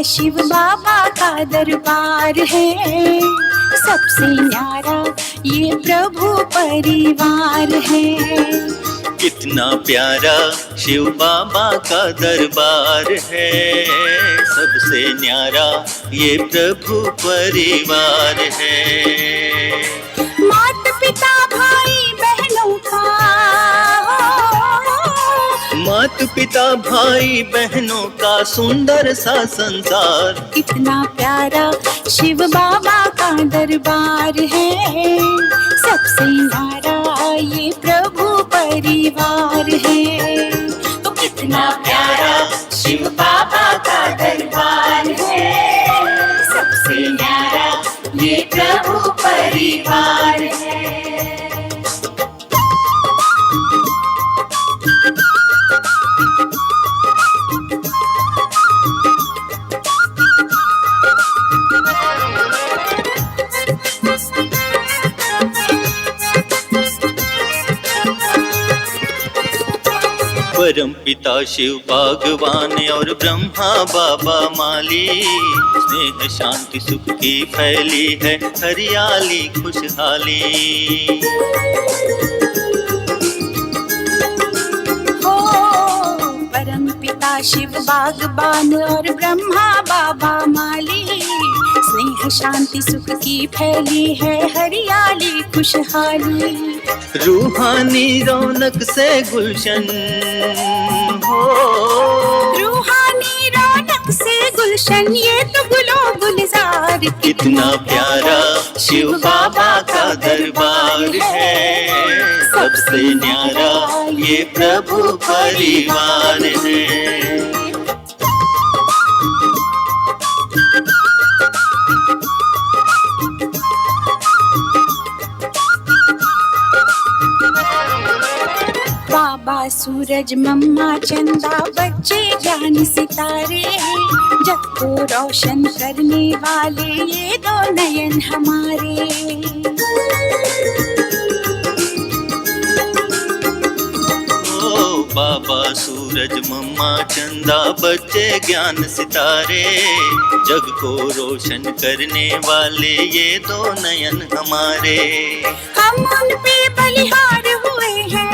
शिव बाबा का दरबार है, सबसे न्यारा ये प्रभु परिवार है। कितना प्यारा शिव बाबा का दरबार है, सबसे न्यारा ये प्रभु परिवार है। माता पिता भाई बहनों का, माता पिता भाई बहनों का सुंदर सा संसार। इतना प्यारा शिव बाबा का दरबार है, सबसे न्यारा ये प्रभु परिवार है। तो कितना प्यारा शिव बाबा का दरबार है, सबसे न्यारा ये प्रभु परिवार है। परम पिता शिव भगवान और ब्रह्मा बाबा माली, स्नेह शांति सुख की फैली है हरियाली खुशहाली। हो परम पिता शिव भगवान और ब्रह्मा बाबा माली, स्नेह शांति सुख की फैली है हरियाली खुशहाली। रूहानी रौनक से गुलशन हो, रूहानी रौनक से गुलशन ये तो गुलो गुलजार। कितना प्यारा शिव बाबा का दरबार है, सबसे न्यारा ये प्रभु परिवार है। बाबा सूरज मम्मा चंदा बच्चे ज्ञान सितारे, जग को रोशन करने वाले ये दो नयन हमारे। ओ बाबा सूरज मम्मा चंदा बच्चे ज्ञान सितारे, जग को रोशन करने वाले ये दो नयन हमारे। हम उन पे बलिहार हुए हैं,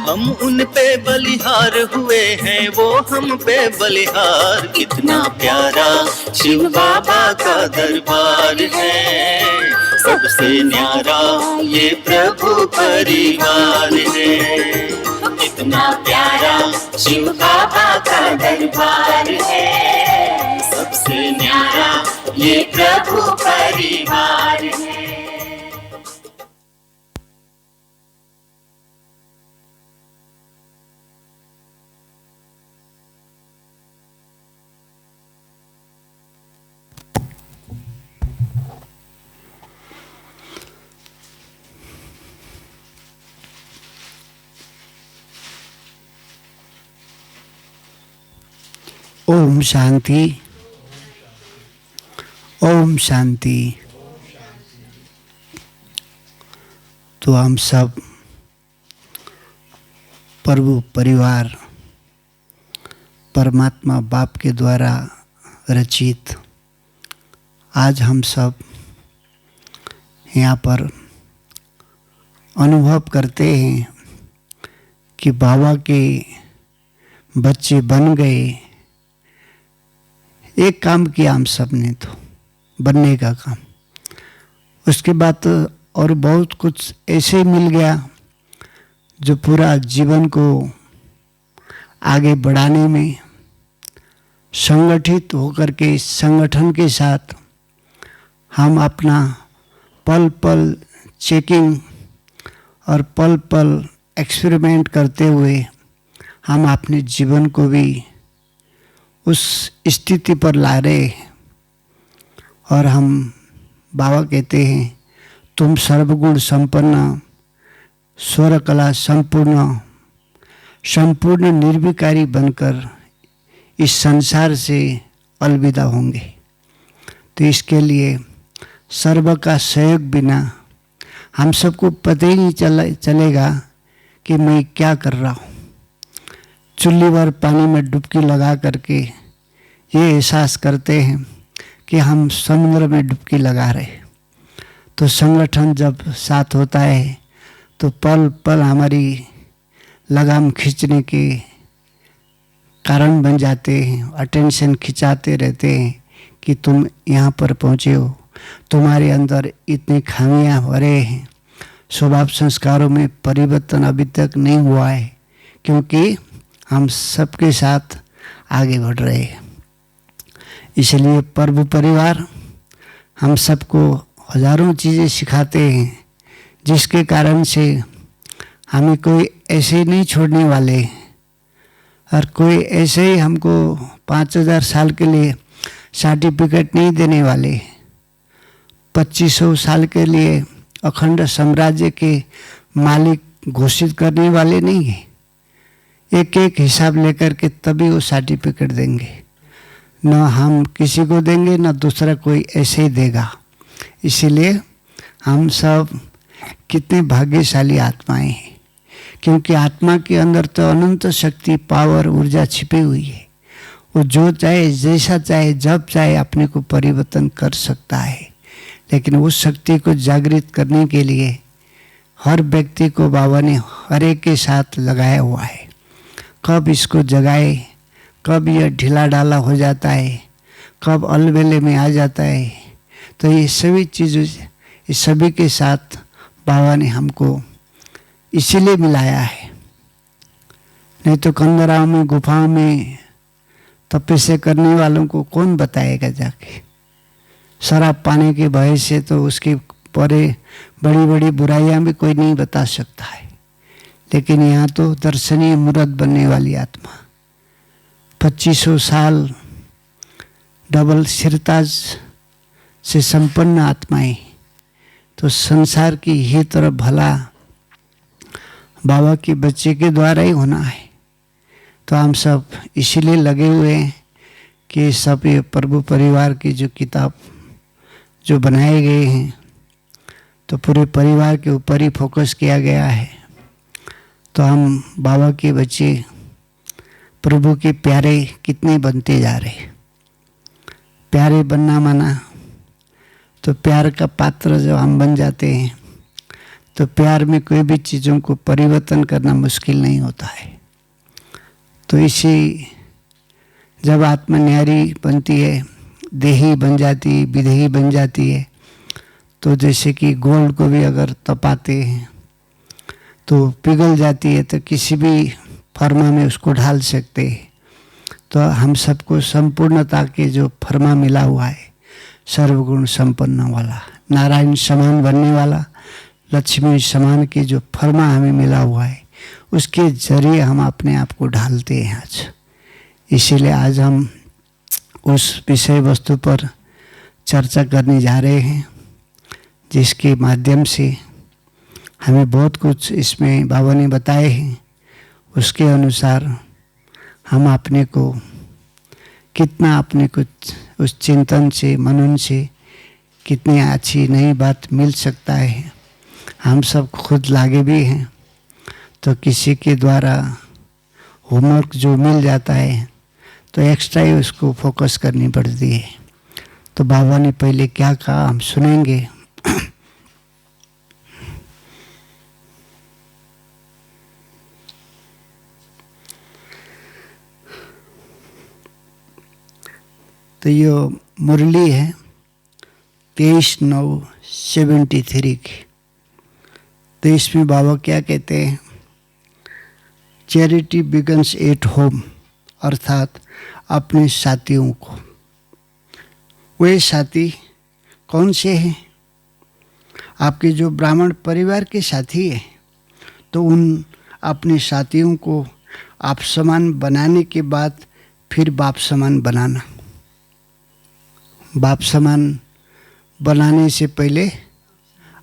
हम उन पे बलिहार हुए हैं, वो हम पे बलिहार। कितना प्यारा शिव बाबा का दरबार है, सबसे न्यारा ये प्रभु परिवार है। कितना प्यारा शिव बाबा का दरबार है, सबसे न्यारा ये प्रभु परिवार है। ओम शांति, ओम शांति। तो हम सब प्रभु परिवार परमात्मा बाप के द्वारा रचित, आज हम सब यहाँ पर अनुभव करते हैं कि बाबा के बच्चे बन गए। एक काम किया हम सब ने, तो बनने का काम। उसके बाद और बहुत कुछ ऐसे मिल गया जो पूरा जीवन को आगे बढ़ाने में संगठित होकर के इस संगठन के साथ हम अपना पल पल चेकिंग और पल पल एक्सपेरिमेंट करते हुए हम अपने जीवन को भी उस स्थिति पर ला रहे हैं। और हम बाबा कहते हैं, तुम सर्वगुण संपन्न, स्वर कला संपूर्ण, संपूर्ण निर्विकारी बनकर इस संसार से अलविदा होंगे। तो इसके लिए सर्व का सहयोग बिना हम सबको पता ही नहीं चलेगा कि मैं क्या कर रहा हूँ। चुल्ली भर पानी में डुबकी लगा करके ये एहसास करते हैं कि हम समुद्र में डुबकी लगा रहे। तो संगठन जब साथ होता है तो पल पल हमारी लगाम खींचने के कारण बन जाते हैं, अटेंशन खिंचाते रहते हैं कि तुम यहाँ पर पहुँचे हो, तुम्हारे अंदर इतनी खामियाँ भरे हैं, स्वभाव संस्कारों में परिवर्तन अभी तक नहीं हुआ है, क्योंकि हम सबके साथ आगे बढ़ रहे हैं। इसलिए प्रभु परिवार हम सबको हजारों चीज़ें सिखाते हैं, जिसके कारण से हमें कोई ऐसे नहीं छोड़ने वाले और कोई ऐसे ही हमको 5000 साल के लिए सर्टिफिकेट नहीं देने वाले, 2500 साल के लिए अखंड साम्राज्य के मालिक घोषित करने वाले नहीं है। एक एक हिसाब लेकर के तभी वो सर्टिफिकेट देंगे, न हम किसी को देंगे न दूसरा कोई ऐसे ही देगा। इसीलिए हम सब कितने भाग्यशाली आत्माएं हैं, क्योंकि आत्मा के अंदर तो अनंत शक्ति, पावर, ऊर्जा छिपी हुई है। वो जो चाहे, जैसा चाहे, जब चाहे अपने को परिवर्तन कर सकता है। लेकिन उस शक्ति को जागृत करने के लिए हर व्यक्ति को बाबा ने हर एक के साथ लगाया हुआ है। कब इसको जगाए, कब यह ढीला ढाला हो जाता है, कब अलबेले में आ जाता है। तो ये सभी चीज़ें, इस सभी के साथ बाबा ने हमको इसीलिए मिलाया है। नहीं तो कंदराओं में, गुफाओं में तपस्या करने वालों को कौन बताएगा जाके। शराब पाने के भय से तो उसके परे बड़ी बड़ी बुराइयां भी कोई नहीं बता सकता है। लेकिन यहाँ तो दर्शनीय मूर्त बनने वाली आत्मा, 2500 साल डबल सिरताज से संपन्न आत्माएं, तो संसार की ही तरफ भला बाबा के बच्चे के द्वारा ही होना है। तो हम सब इसीलिए लगे हुए हैं कि सब ये प्रभु परिवार की जो किताब जो बनाए गए हैं, तो पूरे परिवार के ऊपर ही फोकस किया गया है। तो हम बाबा के बच्चे, प्रभु के प्यारे कितने बनते जा रहे। प्यारे बनना माना तो प्यार का पात्र जब हम बन जाते हैं तो प्यार में कोई भी चीज़ों को परिवर्तन करना मुश्किल नहीं होता है। तो इसी जब आत्मा न्यारी बनती है, देही बन जाती है, विदेही बन जाती है, तो जैसे कि गोल्ड को भी अगर तपाते हैं तो पिघल जाती है, तो किसी भी फर्मा में उसको ढाल सकते हैं। तो हम सबको संपूर्णता के जो फर्मा मिला हुआ है, सर्वगुण संपन्न वाला, नारायण समान बनने वाला, लक्ष्मी समान के जो फर्मा हमें मिला हुआ है, उसके जरिए हम अपने आप को ढालते हैं आज। इसीलिए आज हम उस विषय वस्तु पर चर्चा करने जा रहे हैं, जिसके माध्यम से हमें बहुत कुछ इसमें बाबा ने बताए हैं। उसके अनुसार हम अपने को कितना, अपने कुछ उस चिंतन से, मनन से कितनी अच्छी नई बात मिल सकता है। हम सब खुद लागे भी हैं, तो किसी के द्वारा होमवर्क जो मिल जाता है तो एक्स्ट्रा ही उसको फोकस करनी पड़ती है। तो बाबा ने पहले क्या कहा हम सुनेंगे। तो ये मुरली है 23/9/73 की। तो इसमें बाबा क्या कहते हैं, चैरिटी बिगन्स एट होम, अर्थात अपने साथियों को। वे साथी कौन से हैं? आपके जो ब्राह्मण परिवार के साथी हैं, तो उन अपने साथियों को आप समान बनाने के बाद फिर बाप समान बनाना। बाप समान बनाने से पहले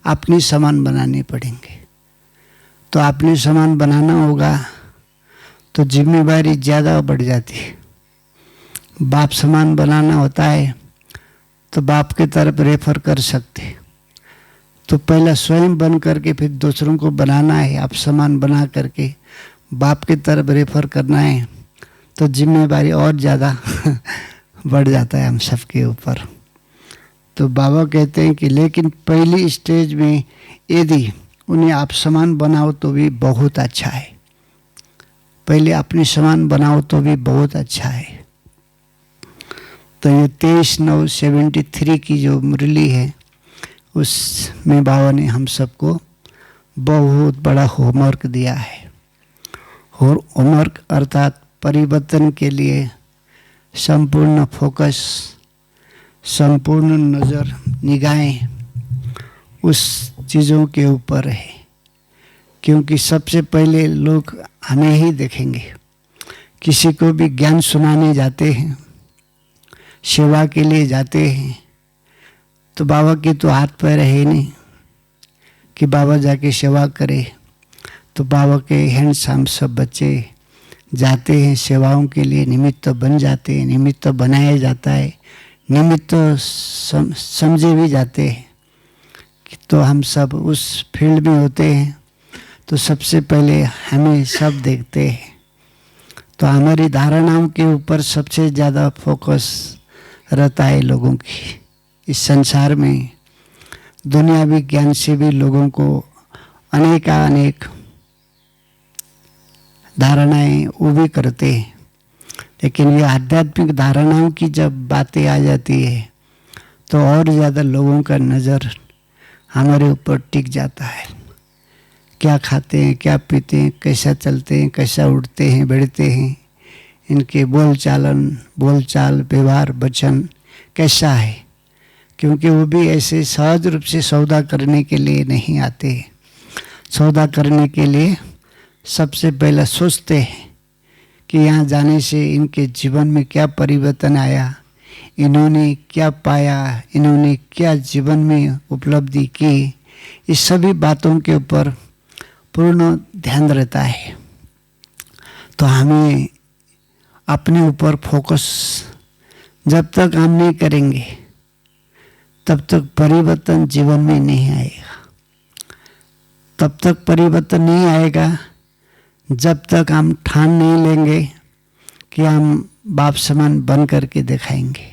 अपने समान बनाने पड़ेंगे। तो अपने समान बनाना होगा तो जिम्मेवारी ज़्यादा बढ़ जाती है। बाप समान बनाना होता है तो बाप की तरफ रेफर कर सकते। तो पहला स्वयं बन करके फिर दूसरों को बनाना है। आप समान बना करके बाप की तरफ रेफर करना है तो जिम्मेवारी और ज़्यादा बढ़ जाता है हम सबके ऊपर। तो बाबा कहते हैं कि लेकिन पहली स्टेज में यदि उन्हें आप समान बनाओ तो भी बहुत अच्छा है, पहले अपने समान बनाओ तो भी बहुत अच्छा है। तो ये 23/9/73 की जो मुरली है उसमें बाबा ने हम सबको बहुत बड़ा होमवर्क दिया है। और होमवर्क अर्थात परिवर्तन के लिए संपूर्ण फोकस, संपूर्ण नज़र, निगाहें उस चीज़ों के ऊपर है। क्योंकि सबसे पहले लोग हमें ही देखेंगे। किसी को भी ज्ञान सुनाने जाते हैं, सेवा के लिए जाते हैं, तो बाबा के तो हाथ पैर है नहीं कि बाबा जाके सेवा करे। तो बाबा के हैंड्स हम सब बच्चे जाते हैं सेवाओं के लिए, निमित्त बन जाते हैं, निमित्त बनाया जाता है, निमित्त समझे भी जाते हैं। तो हम सब उस फील्ड में होते हैं तो सबसे पहले हमें सब देखते हैं। तो हमारी धारणाओं के ऊपर सबसे ज़्यादा फोकस रहता है लोगों की। इस संसार में दुनियावी ज्ञान से भी लोगों को अनेक धारणाएं वो भी करते हैं, लेकिन ये आध्यात्मिक धारणाओं की जब बातें आ जाती है तो और ज़्यादा लोगों का नज़र हमारे ऊपर टिक जाता है। क्या खाते हैं, क्या पीते हैं, कैसा चलते हैं, कैसा उठते हैं, बैठते हैं, इनके बोलचाल, व्यवहार, वचन कैसा है। क्योंकि वो भी ऐसे सहज रूप से सौदा करने के लिए नहीं आते। सौदा करने के लिए सबसे पहला सोचते हैं कि यहाँ जाने से इनके जीवन में क्या परिवर्तन आया, इन्होंने क्या पाया, इन्होंने क्या जीवन में उपलब्धि की। इस सभी बातों के ऊपर पूर्ण ध्यान रहता है। तो हमें अपने ऊपर फोकस जब तक हम नहीं करेंगे तब तक परिवर्तन जीवन में नहीं आएगा। तब तक परिवर्तन नहीं आएगा जब तक हम ठान नहीं लेंगे कि हम बाप समान बन करके दिखाएंगे।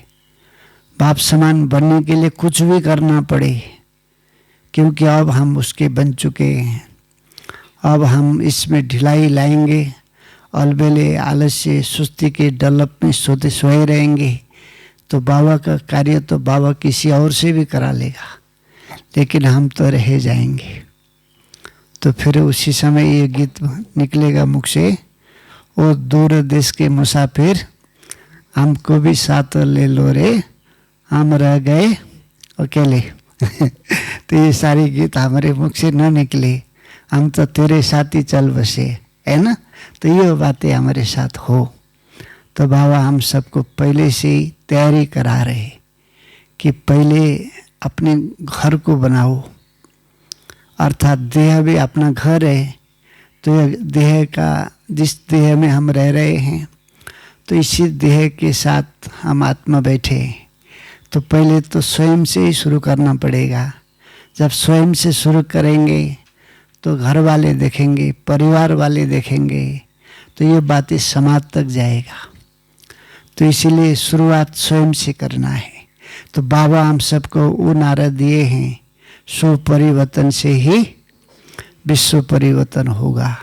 बाप समान बनने के लिए कुछ भी करना पड़े, क्योंकि अब हम उसके बन चुके हैं। अब हम इसमें ढिलाई लाएंगे, अलबेले, आलस्य, सुस्ती के डलप में सोए रहेंगे तो बाबा का कार्य तो बाबा किसी और से भी करा लेगा, लेकिन हम तो रह जाएंगे। तो फिर उसी समय ये गीत निकलेगा मुख से, ओ दूर देश के मुसाफिर हमको भी साथ ले लो रे, हम रह गए अकेले। तो ये सारी गीत हमारे मुख से न निकले, हम तो तेरे साथ ही चल बसे, है ना। तो ये बातें हमारे साथ हो। तो बाबा हम सबको पहले से ही तैयारी करा रहे कि पहले अपने घर को बनाओ, अर्थात देह भी अपना घर है। तो देह का, जिस देह में हम रह रहे हैं, तो इसी देह के साथ हम आत्मा बैठे। तो पहले तो स्वयं से ही शुरू करना पड़ेगा। जब स्वयं से शुरू करेंगे तो घर वाले देखेंगे, परिवार वाले देखेंगे, तो ये बातें समाज तक जाएगा। तो इसीलिए शुरुआत स्वयं से करना है। तो बाबा हम सबको वो नारा दिए हैं, सुपरिवर्तन से ही विश्व परिवर्तन होगा।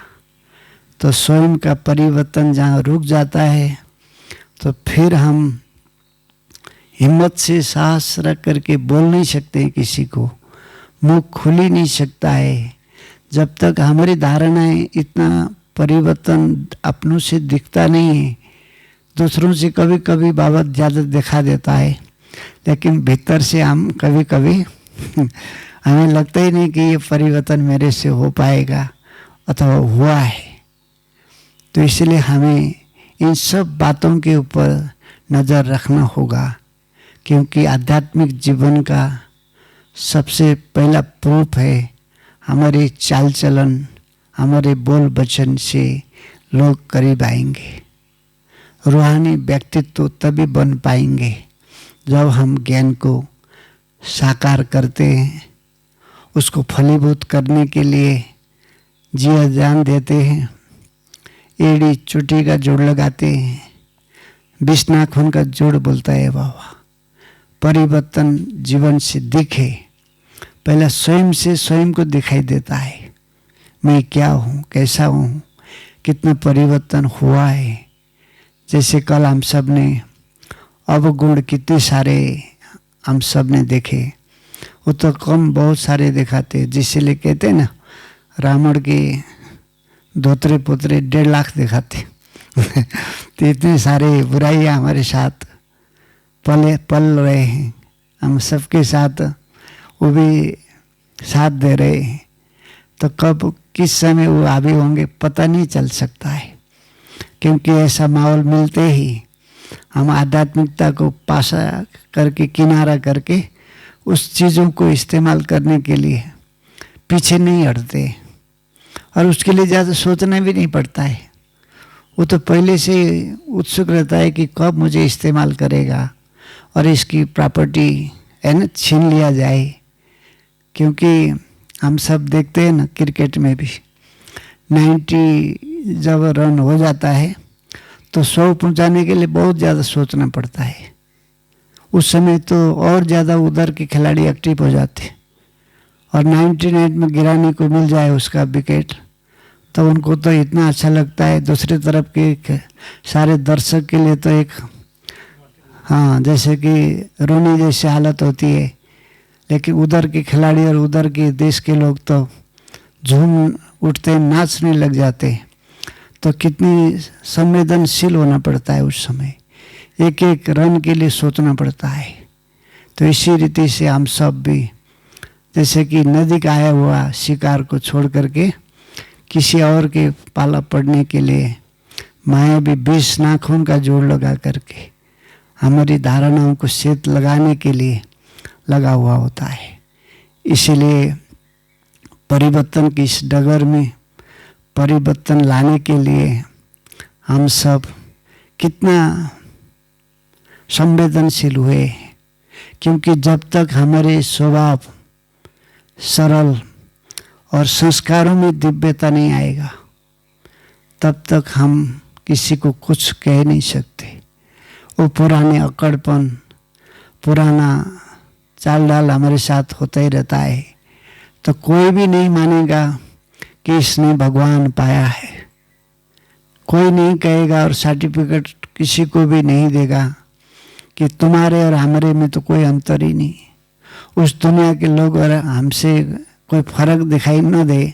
तो स्वयं का परिवर्तन जहाँ रुक जाता है तो फिर हम हिम्मत से साहस रख करके बोल नहीं सकते हैं, किसी को मुंह खुल ही नहीं सकता है। जब तक हमारी धारणाएं इतना परिवर्तन अपनों से दिखता नहीं है। दूसरों से कभी कभी बाबा ज़्यादा दिखा देता है, लेकिन भीतर से हम कभी कभी हमें लगता ही नहीं कि ये परिवर्तन मेरे से हो पाएगा अथवा हुआ है। तो इसलिए हमें इन सब बातों के ऊपर नज़र रखना होगा, क्योंकि आध्यात्मिक जीवन का सबसे पहला प्रूफ है हमारे चाल चलन, हमारे बोल वचन से लोग करीब आएंगे। रूहानी व्यक्तित्व तभी बन पाएंगे जब हम ज्ञान को साकार करते हैं, उसको फलीभूत करने के लिए जी जान देते हैं। एड़ी चोटी का जोड़ लगाते हैं, 20 नाखून का जोड़ बोलता है बाबा। परिवर्तन जीवन से दिखे, पहला स्वयं से स्वयं को दिखाई देता है, मैं क्या हूँ, कैसा हूँ, कितना परिवर्तन हुआ है। जैसे कल हम सब ने अवगुण कितने सारे हम सब ने देखे, वो तो कम बहुत सारे दिखाते, जिसलिए कहते हैं ना रावण के धोतरे पोतरे 1.5 लाख दिखाते तो इतने सारे बुराइयाँ हमारे साथ पल रहे हैं, हम सबके साथ वो भी साथ दे रहे हैं। तो कब किस समय वो हावी होंगे पता नहीं चल सकता है, क्योंकि ऐसा माहौल मिलते ही हम आध्यात्मिकता को पासा करके किनारा करके उस चीज़ों को इस्तेमाल करने के लिए पीछे नहीं हटते, और उसके लिए ज़्यादा सोचना भी नहीं पड़ता है। वो तो पहले से उत्सुक रहता है कि कब मुझे इस्तेमाल करेगा और इसकी प्रॉपर्टी है ना छीन लिया जाए। क्योंकि हम सब देखते हैं ना क्रिकेट में भी 90 जब रन हो जाता है तो 100 पहुंचाने के लिए बहुत ज़्यादा सोचना पड़ता है। उस समय तो और ज़्यादा उधर के खिलाड़ी एक्टिव हो जाते, और 99 में गिराने को मिल जाए उसका विकेट तो उनको तो इतना अच्छा लगता है। दूसरी तरफ के सारे दर्शक के लिए तो एक हाँ जैसे कि रोने जैसी हालत होती है, लेकिन उधर के खिलाड़ी और उधर के देश के लोग तो झूम उठते, नाचने लग जाते। तो कितनी संवेदनशील होना पड़ता है उस समय, एक एक रन के लिए सोचना पड़ता है। तो इसी रीति से हम सब भी जैसे कि नदी का आया हुआ शिकार को छोड़ करके किसी और के पाला पड़ने के लिए माया भी 20 नाखून का जोड़ लगा करके हमारी धारणाओं को सेत लगाने के लिए लगा हुआ होता है। इसीलिए परिवर्तन की इस डगर में परिवर्तन लाने के लिए हम सब कितना संवेदनशील हुए, क्योंकि जब तक हमारे स्वभाव सरल और संस्कारों में दिव्यता नहीं आएगा तब तक हम किसी को कुछ कह नहीं सकते। वो पुराने अकड़पन, पुराना चाल डाल हमारे साथ होता ही रहता है, तो कोई भी नहीं मानेगा कि इसने भगवान पाया है। कोई नहीं कहेगा और सर्टिफिकेट किसी को भी नहीं देगा कि तुम्हारे और हमारे में तो कोई अंतर ही नहीं। उस दुनिया के लोग अगर हमसे कोई फर्क दिखाई न दे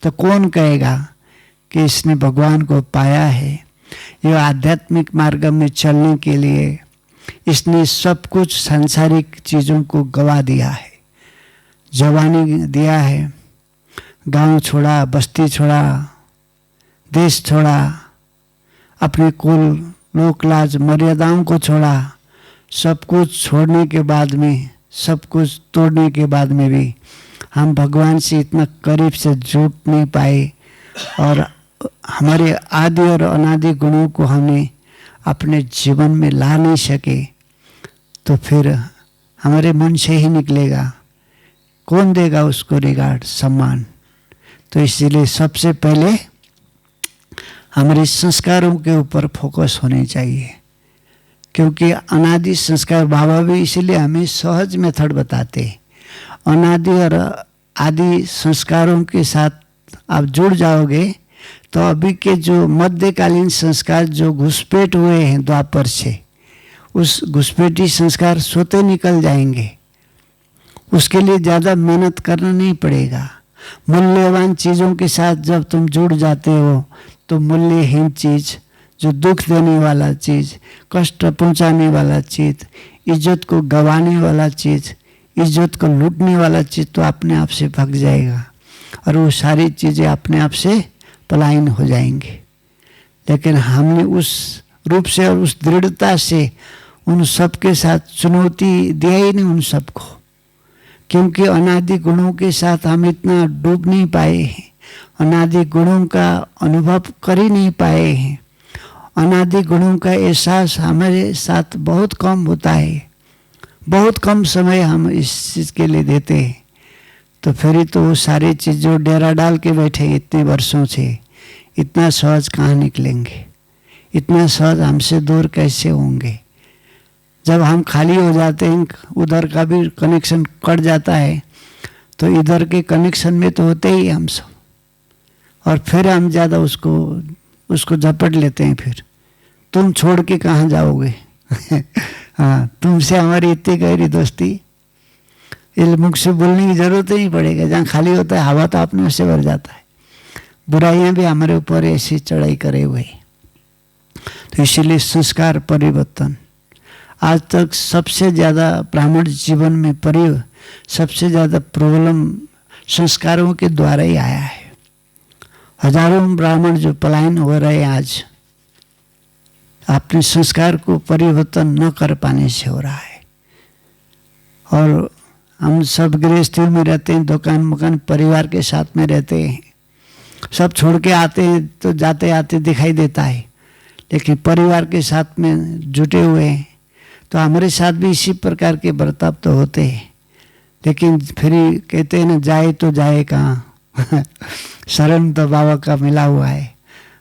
तो कौन कहेगा कि इसने भगवान को पाया है। ये आध्यात्मिक मार्ग में चलने के लिए इसने सब कुछ सांसारिक चीज़ों को गवा दिया है, जवानी दिया है, गांव छोड़ा, बस्ती छोड़ा, देश छोड़ा, अपने कुल लोक लाज मर्यादाओं को छोड़ा। सब कुछ छोड़ने के बाद में, सब कुछ तोड़ने के बाद में भी हम भगवान से इतना करीब से जुड़ नहीं पाए, और हमारे आदि और अनादि गुणों को हमने अपने जीवन में ला नहीं सके, तो फिर हमारे मन से ही निकलेगा, कौन देगा उसको रिगार्ड, सम्मान। तो इसलिए सबसे पहले हमारे संस्कारों के ऊपर फोकस होने चाहिए, क्योंकि अनादि संस्कार बाबा भी इसलिए हमें सहज मेथड बताते हैं। अनादि और आदि संस्कारों के साथ आप जुड़ जाओगे तो अभी के जो मध्यकालीन संस्कार जो घुसपैठ हुए हैं द्वापर से, उस घुसपैठी संस्कार स्वतः निकल जाएंगे। उसके लिए ज़्यादा मेहनत करना नहीं पड़ेगा। मूल्यवान चीज़ों के साथ जब तुम जुड़ जाते हो तो मूल्यहीन चीज़, जो दुख देने वाला चीज़, कष्ट पहुंचाने वाला चीज़, इज्जत को गंवाने वाला चीज़, इज्जत को लूटने वाला चीज़ तो अपने आप से भाग जाएगा, और वो सारी चीज़ें अपने आप से पलायन हो जाएंगे। लेकिन हमने उस रूप से और उस दृढ़ता से उन सब के साथ चुनौती दिया ही नहीं उन सबको, क्योंकि अनादि गुणों के साथ हम इतना डूब नहीं पाए हैं, अनादि गुणों का अनुभव कर ही नहीं पाए हैं। अनादि गुणों का एहसास हमारे साथ बहुत कम होता है, बहुत कम समय हम इस चीज़ के लिए देते हैं। तो फिर ही तो वो सारी चीज़ जो डेरा डाल के बैठे इतने वर्षों से, इतना सहज कहाँ निकलेंगे, इतना सहज हमसे दूर कैसे होंगे। जब हम खाली हो जाते हैं, उधर का भी कनेक्शन कट जाता है, तो इधर के कनेक्शन में तो होते ही हम सब, और फिर हम ज़्यादा उसको झपट लेते हैं। फिर तुम छोड़ के कहाँ जाओगे हाँ, तुमसे हमारी इतनी गहरी दोस्ती, इस मुख से बोलने की जरूरत ही नहीं पड़ेगा। जहाँ खाली होता है हवा तो अपने से भर जाता है। बुराइयां भी हमारे ऊपर ऐसी चढ़ाई करे हुए, तो इसीलिए संस्कार परिवर्तन आज तक सबसे ज़्यादा ब्राह्मण जीवन में सबसे ज़्यादा प्रॉब्लम संस्कारों के द्वारा ही आया है। हजारों ब्राह्मण जो पलायन हो रहे हैं आज अपने संस्कार को परिवर्तन न कर पाने से हो रहा है। और हम सब गृहस्थी में रहते हैं, दुकान मकान परिवार के साथ में रहते हैं, सब छोड़ के आते हैं तो जाते आते दिखाई देता है, लेकिन परिवार के साथ में जुटे हुए हैं तो हमारे साथ भी इसी प्रकार के बर्ताव तो होते हैं। लेकिन फिर कहते हैं ना, जाए तो जाए कहाँ शरण तो बाबा का मिला हुआ है,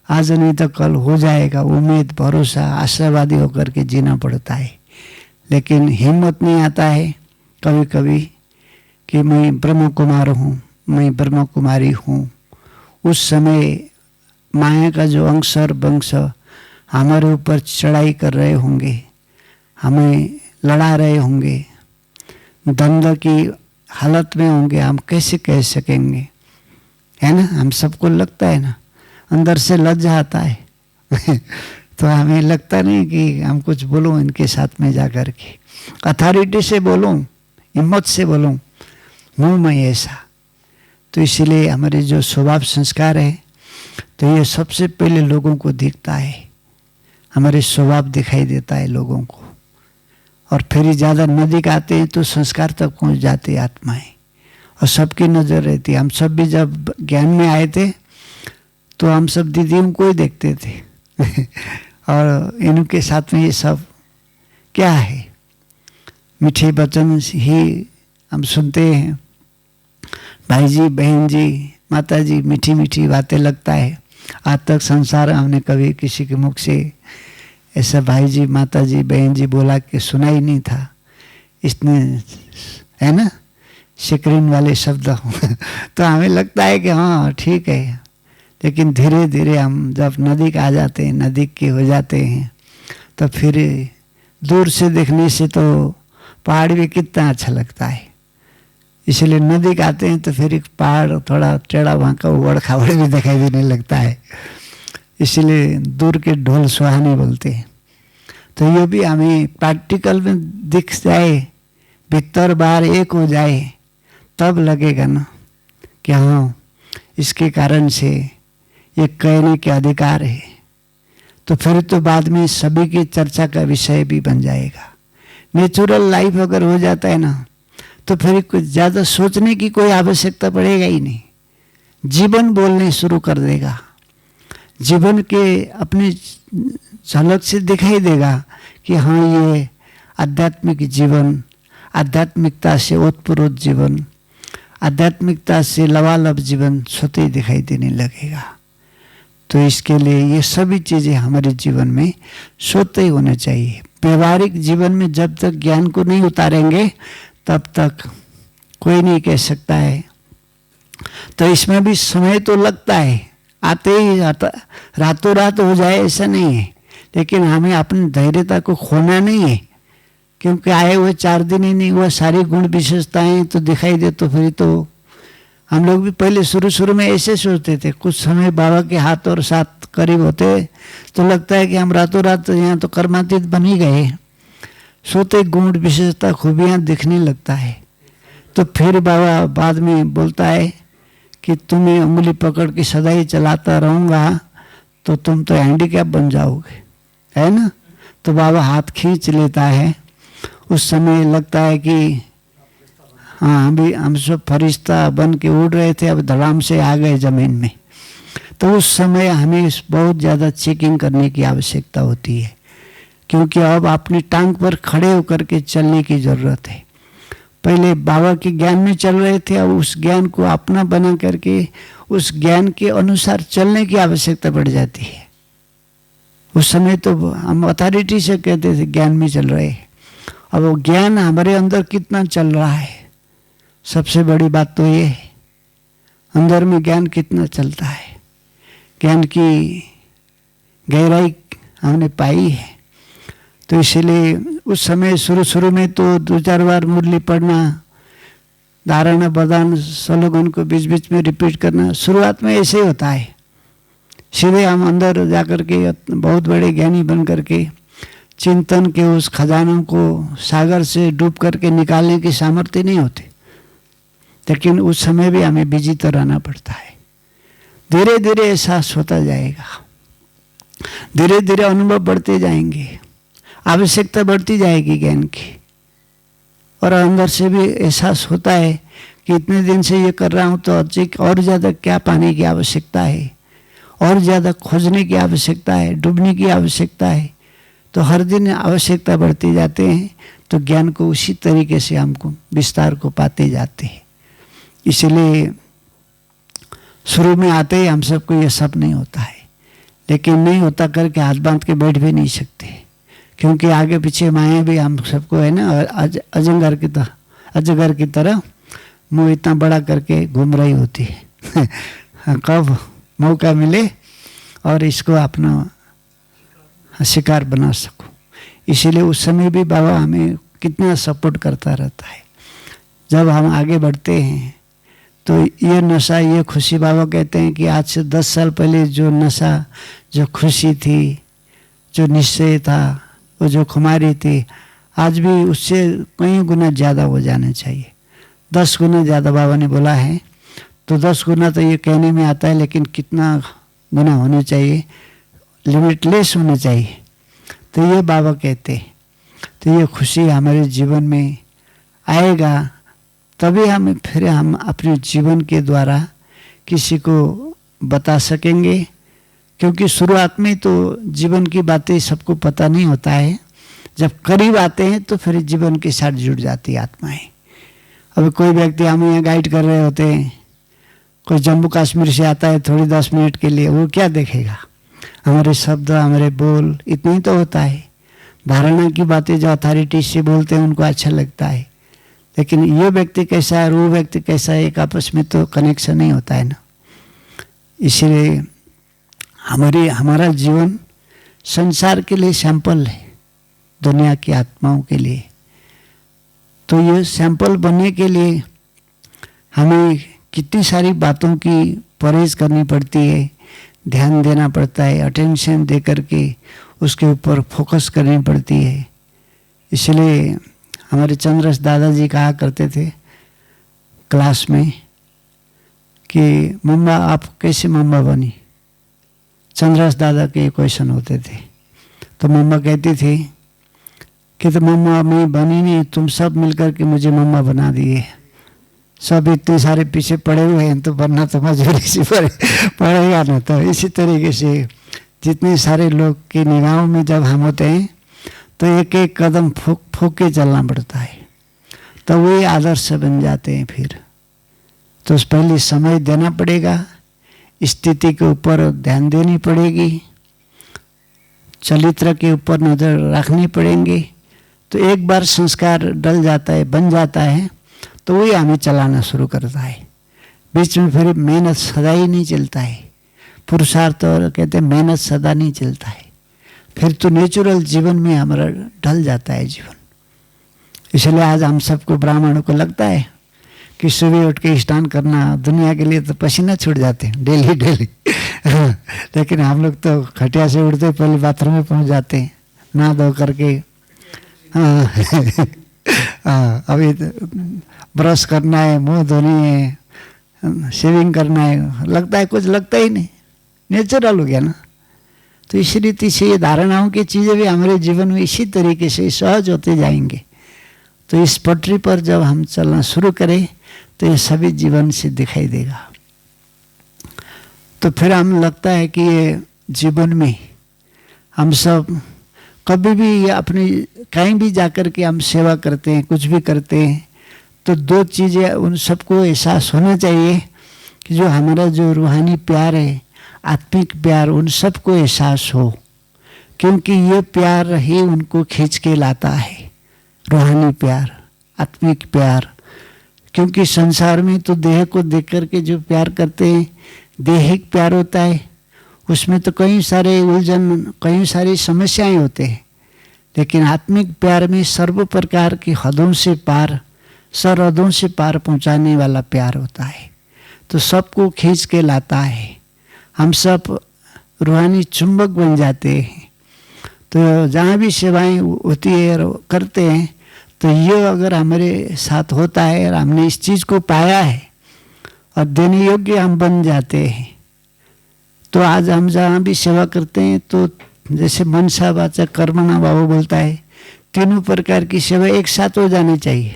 आज नहीं तो कल हो जाएगा। उम्मीद भरोसा आशावादी होकर के जीना पड़ता है, लेकिन हिम्मत नहीं आता है कभी कभी कि मैं ब्रह्म कुमार हूँ, मैं ब्रह्म कुमारी हूँ। उस समय माया का जो अंशर वंश हमारे ऊपर चढ़ाई कर रहे होंगे, हमें लड़ा रहे होंगे, द्वंद्व की हालत में होंगे, हम कैसे कह सकेंगे, है ना। हम सबको लगता है ना, अंदर से लज्जा आता है तो हमें लगता नहीं कि हम कुछ बोलूँ इनके साथ में जा कर के, अथॉरिटी से बोलूँ, हिम्मत से बोलूँ, हूँ मैं ऐसा। तो इसीलिए हमारे जो स्वभाव संस्कार है, तो ये सबसे पहले लोगों को दिखता है, हमारे स्वभाव दिखाई देता है लोगों को। और फिर ज़्यादा नज़दीक आते हैं तो संस्कार तक पहुँच जाते आत्माएं, और सबकी नज़र रहती है। हम सब भी जब ज्ञान में आए थे तो हम सब दीदियों को ही देखते थे और इनके साथ में ये सब क्या है, मीठे वचन ही हम सुनते हैं, भाई जी बहन जी माता जी, मीठी मीठी बातें लगता है। आज तक संसार हमने कभी किसी के मुख से ऐसा भाई जी माता जी बहन जी बोला कि सुना ही नहीं था। इसने है ना स्क्रीन वाले शब्द तो हमें लगता है कि हाँ ठीक है, लेकिन धीरे धीरे हम जब नज़दीक आ जाते हैं, नज़दीक के हो जाते हैं, तो फिर दूर से देखने से तो पहाड़ भी कितना अच्छा लगता है। इसलिए नज़दीक आते हैं तो फिर एक पहाड़ थोड़ा टेढ़ा बांका उबड़ खाबड़ भी दिखाई देने लगता है। इसलिए दूर के ढोल सुहाने बोलते हैं। तो ये भी हमें प्रैक्टिकल में दिख जाए, भीतर बाहर एक हो जाए, तब लगेगा ना कि हाँ इसके कारण से ये कहने के अधिकार है। तो फिर तो बाद में सभी की चर्चा का विषय भी बन जाएगा। नेचुरल लाइफ अगर हो जाता है ना, तो फिर कुछ ज़्यादा सोचने की कोई आवश्यकता पड़ेगा ही नहीं। जीवन बोलने शुरू कर देगा, जीवन के अपनी झलक से दिखाई देगा कि हाँ ये आध्यात्मिक जीवन, आध्यात्मिकता से ओतप्रोत जीवन, आध्यात्मिकता से लबालब जीवन स्वतः ही दिखाई देने लगेगा। तो इसके लिए ये सभी चीज़ें हमारे जीवन में स्वतः ही होना चाहिए। व्यवहारिक जीवन में जब तक ज्ञान को नहीं उतारेंगे तब तक कोई नहीं कह सकता है। तो इसमें भी समय तो लगता है, आते ही रातों रात हो जाए ऐसा नहीं है, लेकिन हमें अपनी धैर्यता को खोना नहीं है। क्योंकि आए हुए 4 दिन ही नहीं हुआ, सारी गुण विशेषताएं तो दिखाई दे। तो फिर तो हम लोग भी पहले शुरू में ऐसे सोचते थे, कुछ समय बाबा के हाथ और साथ करीब होते तो लगता है कि हम रातों रात यहाँ तो कर्मातीत बन ही गए। सोते गुण विशेषता खूबियाँ दिखने लगता है। तो फिर बाबा बाद में बोलता है कि तुम्हें उंगली पकड़ के सदा ही चलाता रहूँगा तो तुम तो हैंडीकैप बन जाओगे, है ना। तो बाबा हाथ खींच लेता है। उस समय लगता है कि हाँ हम सब फरिश्ता बन के उड़ रहे थे, अब धड़ाम से आ गए ज़मीन में। तो उस समय हमें बहुत ज़्यादा चेकिंग करने की आवश्यकता होती है, क्योंकि अब अपनी टांग पर खड़े होकर के चलने की ज़रूरत है। पहले बाबा के ज्ञान में चल रहे थे, अब उस ज्ञान को अपना बना करके उस ज्ञान के अनुसार चलने की आवश्यकता पड़ जाती है। उस समय तो हम अथॉरिटी से कहते थे ज्ञान में चल रहे हैं, अब वो ज्ञान हमारे अंदर कितना चल रहा है, सबसे बड़ी बात तो ये है अंदर में ज्ञान कितना चलता है। ज्ञान की गहराई हमने पाई है, तो इसीलिए उस समय शुरू में तो 2-4 बार मुरली पढ़ना, धारणा बदान स्लोगन को बीच बीच में रिपीट करना, शुरुआत में ऐसे ही होता है। सीधे हम अंदर जाकर के बहुत बड़े ज्ञानी बन करके चिंतन के उस खजानों को सागर से डूब करके निकालने की सामर्थ्य नहीं होती, लेकिन उस समय भी हमें बिजी तो रहना पड़ता है। धीरे धीरे एहसास होता जाएगा, धीरे धीरे अनुभव बढ़ते जाएंगे, आवश्यकता बढ़ती जाएगी ज्ञान की, और अंदर से भी एहसास होता है कि इतने दिन से ये कर रहा हूँ तो अधिक और ज़्यादा क्या पाने की आवश्यकता है, और ज़्यादा खोजने की आवश्यकता है, डूबने की आवश्यकता है। तो हर दिन आवश्यकता बढ़ती जाते हैं, तो ज्ञान को उसी तरीके से हमको विस्तार को पाते जाते हैं। इसलिए शुरू में आते ही हम सबको ये सब नहीं होता है, लेकिन नहीं होता करके हाथ बांध के बैठ भी नहीं सकते, क्योंकि आगे पीछे माया भी हम सबको है ना अजगर की तरह मुंह इतना बड़ा करके घूम रही होती है कब मौका मिले और इसको अपना शिकार बना सकूं। इसीलिए उस समय भी बाबा हमें कितना सपोर्ट करता रहता है। जब हम आगे बढ़ते हैं तो ये नशा, ये खुशी, बाबा कहते हैं कि आज से 10 साल पहले जो नशा, जो खुशी थी, जो निश्चय था, वो जो खुमारी थी, आज भी उससे कई गुना ज़्यादा हो जाना चाहिए। 10 गुना ज़्यादा बाबा ने बोला है, तो 10 गुना तो ये कहने में आता है, लेकिन कितना गुना होना चाहिए, लिमिटलेस होना चाहिए। तो ये बाबा कहते हैं, तो ये खुशी हमारे जीवन में आएगा, तभी हम अपने जीवन के द्वारा किसी को बता सकेंगे, क्योंकि शुरुआत में तो जीवन की बातें सबको पता नहीं होता है। जब करीब आते हैं तो फिर जीवन के साथ जुड़ जाती है आत्माएं। अब कोई व्यक्ति हमें यहाँ गाइड कर रहे होते हैं, कोई जम्मू कश्मीर से आता है थोड़ी 10 मिनट के लिए, वो क्या देखेगा, हमारे शब्द, हमारे बोल, इतना ही तो होता है। धारणा की बातें जो अथॉरिटी से बोलते हैं उनको अच्छा लगता है, लेकिन ये व्यक्ति कैसा है, वो व्यक्ति कैसा है, एक आपस में तो कनेक्शन नहीं होता है ना। इसलिए हमारा जीवन संसार के लिए सैंपल है, दुनिया की आत्माओं के लिए। तो ये सैंपल बनने के लिए हमें कितनी सारी बातों की परहेज करनी पड़ती है, ध्यान देना पड़ता है, अटेंशन दे करके उसके ऊपर फोकस करनी पड़ती है। इसलिए हमारे चंद्रस दादाजी कहा करते थे क्लास में कि मम्मा आप कैसे मम्मा बनी। चंद्रस दादा के क्वेश्चन होते थे, तो मम्मा कहती थी कि तो मम्मा मैं बनी नहीं, तुम सब मिलकर के मुझे मम्मा बना दिए। सब इतने सारे पीछे पड़े हुए हैं, तो बनना तो मजबूरी से पड़ेगा ना। तो इसी तरीके से जितने सारे लोग की निगाहों में जब हम होते हैं तो एक एक कदम फूक फूक के चलना पड़ता है, तो वे आदर्श बन जाते हैं। फिर तो पहले समय देना पड़ेगा, स्थिति के ऊपर ध्यान देनी पड़ेगी, चरित्र के ऊपर नज़र रखनी पड़ेंगी। तो एक बार संस्कार डल जाता है, बन जाता है, तो वही हमें चलाना शुरू करता है। बीच में फिर मेहनत सदा ही नहीं चलता है, पुरुषार्थ और कहते हैं मेहनत सदा नहीं चलता है, फिर तो नेचुरल जीवन में हमारा ढल जाता है जीवन। इसलिए आज हम सबको ब्राह्मणों को लगता है कि सुबह उठ के स्नान करना दुनिया के लिए तो पसीना छूट जाते हैं डेली डेली लेकिन हम लोग तो खटिया से उठते पहले बाथरूम में पहुंच जाते हैं, नहा धो करके। अभी ब्रश करना है, मुंह धोनी है, शेविंग करना है, लगता है कुछ लगता ही नहीं, नेचुरल हो गया ना। तो इस रीति से ये धारणाओं की चीज़ें भी हमारे जीवन में इसी तरीके से सहज होते जाएंगे। तो इस पटरी पर जब हम चलना शुरू करें तो ये सभी जीवन से दिखाई देगा। तो फिर हमें लगता है कि ये जीवन में हम सब कभी भी अपनी कहीं भी जाकर के हम सेवा करते हैं, कुछ भी करते हैं, तो दो चीज़ें उन सबको एहसास होना चाहिए कि जो हमारा जो रूहानी प्यार है, आत्मिक प्यार, उन सबको एहसास हो, क्योंकि ये प्यार ही उनको खींच के लाता है, रूहानी प्यार, आत्मिक प्यार। क्योंकि संसार में तो देह को देख करके जो प्यार करते हैं देहिक प्यार होता है, उसमें तो कई सारे उलझन, कई सारी समस्याएं होते हैं। लेकिन आत्मिक प्यार में सर्व प्रकार की हदों से पार, सरहदों से पार पहुंचाने वाला प्यार होता है, तो सबको खींच के लाता है। हम सब रूहानी चुंबक बन जाते हैं। तो जहाँ भी सेवाएं होती है और करते हैं, तो ये अगर हमारे साथ होता है और हमने इस चीज़ को पाया है और देने योग्य हम बन जाते हैं, तो आज हम जहाँ भी सेवा करते हैं, तो जैसे मनसा वाचा कर्मणा बाबा बोलता है, तीनों प्रकार की सेवा एक साथ हो जानी चाहिए।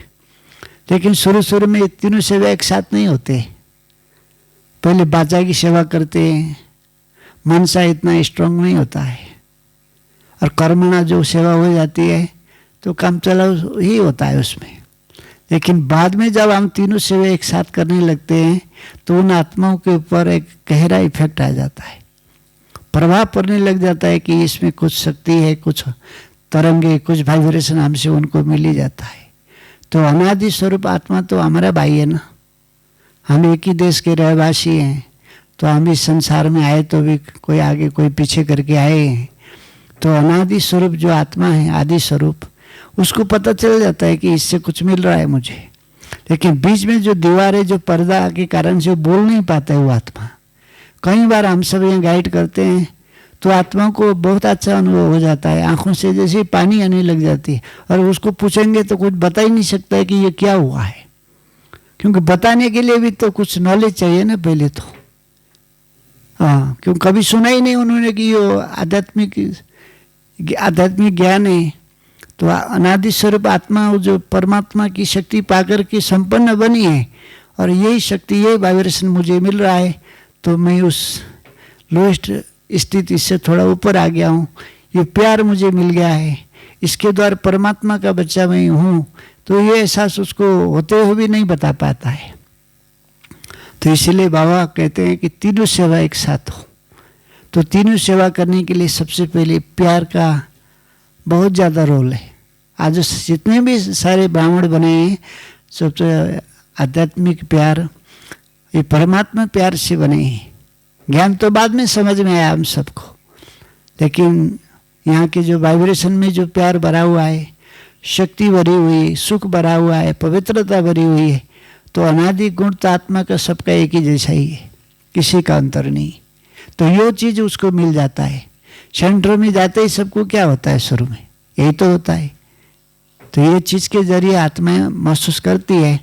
लेकिन शुरू में तीनों सेवा एक साथ नहीं होते। पहले बाचा की सेवा करते हैं, मनसा इतना स्ट्रांग नहीं होता है, और कर्मणा जो सेवा हो जाती है तो काम चला ही होता है उसमें। लेकिन बाद में जब हम तीनों सेवा एक साथ करने लगते हैं, तो उन आत्माओं के ऊपर एक गहरा इफेक्ट आ जाता है, प्रभाव पड़ने लग जाता है कि इसमें कुछ शक्ति है, कुछ तरंगे, कुछ वाइब्रेशन हमसे उनको मिल ही जाता है। तो अनादि स्वरूप आत्मा तो हमारा भाई है ना, हम एक ही देश के रहवासी हैं, तो हम इस संसार में आए तो भी कोई आगे कोई पीछे करके आए हैं। तो अनादि स्वरूप जो आत्मा है, आदि स्वरूप, उसको पता चल जाता है कि इससे कुछ मिल रहा है मुझे। लेकिन बीच में जो दीवार है, जो पर्दा के कारण से बोल नहीं पाता है वो आत्मा। कई बार हम सब यहाँ गाइड करते हैं तो आत्मा को बहुत अच्छा अनुभव हो जाता है, आंखों से जैसे पानी आने लग जाती है, और उसको पूछेंगे तो कुछ बता ही नहीं सकता है कि ये क्या हुआ है, क्योंकि बताने के लिए भी तो कुछ नॉलेज चाहिए ना पहले तो। हाँ, क्यों कभी सुना ही नहीं उन्होंने कि ये आध्यात्मिक ज्ञान है। तो अनादि स्वरूप आत्मा जो परमात्मा की शक्ति पाकर के संपन्न बनी है, और यही शक्ति, यही वाइब्रेशन मुझे मिल रहा है, तो मैं उस लोएस्ट स्थिति से थोड़ा ऊपर आ गया हूँ, ये प्यार मुझे मिल गया है, इसके द्वारा परमात्मा का बच्चा मैं हूँ। तो ये एहसास उसको होते हुए भी नहीं बता पाता है। तो इसलिए बाबा कहते हैं कि तीनों सेवा एक साथ हो। तो तीनों सेवा करने के लिए सबसे पहले प्यार का बहुत ज़्यादा रोल है। आज जितने भी सारे ब्राह्मण बने हैं, सबसे आध्यात्मिक प्यार, ये परमात्मा प्यार से बने हैं। ज्ञान तो बाद में समझ में आया हम सबको, लेकिन यहाँ के जो वाइब्रेशन में जो प्यार भरा हुआ है, शक्ति भरी हुई है, सुख भरा हुआ है, पवित्रता भरी हुई है, तो अनादि गुण तो आत्मा का सबका एक ही जैसा ही है, किसी का अंतर नहीं। तो ये चीज़ उसको मिल जाता है। सेंटर में जाते ही सबको क्या होता है, शुरू में यही तो होता है। तो ये चीज़ के जरिए आत्मा महसूस करती है,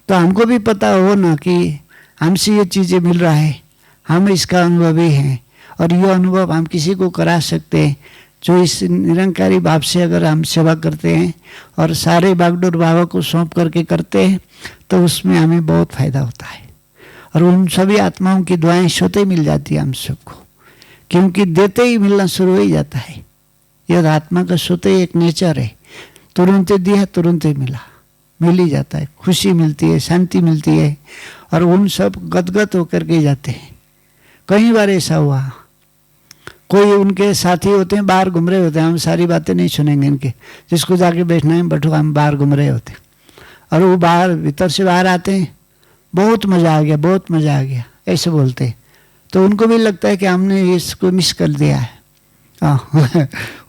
तो हमको भी पता हो ना कि हमसे ये चीज़ें मिल रहा है, हम इसका अनुभवी हैं, और ये अनुभव हम किसी को करा सकते हैं जो इस निरंकारी भाव से अगर हम सेवा करते हैं और सारे बागडोर बाबा को सौंप करके करते हैं, तो उसमें हमें बहुत फायदा होता है। और उन सभी आत्माओं की दुआएं स्वतः मिल जाती है हम सबको, क्योंकि देते ही मिलना शुरू हो ही जाता है। यह आत्मा का स्वतः एक नेचर है, तुरंत दिया तुरंत ही मिला, मिल ही जाता है, खुशी मिलती है, शांति मिलती है, और उन सब गदगद होकर के जाते हैं। कई बार ऐसा हुआ, कोई उनके साथी होते हैं बाहर घूम रहे होते हैं, हम सारी बातें नहीं सुनेंगे इनके, जिसको जाके बैठना है बैठो, हम बाहर घूम रहे होते हैं, और वो बाहर भीतर से बाहर आते हैं, बहुत मज़ा आ गया, बहुत मज़ा आ गया, ऐसे बोलते हैं। तो उनको भी लगता है कि हमने इसको मिस कर दिया है।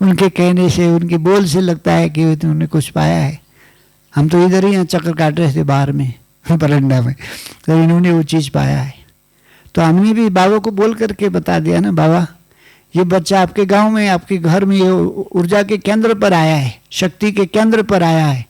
उनके कहने से, उनके बोल से लगता है कि उन्होंने कुछ पाया है। हम तो इधर ही यहाँ चक्कर काट रहे थे बाहर में, बरंडा में, तो इन्होंने वो चीज़ पाया है। तो हमने भी बाबा को बोल करके बता दिया ना, बाबा ये बच्चा आपके गांव में, आपके घर में, ये ऊर्जा के केंद्र पर आया है, शक्ति के केंद्र पर आया है,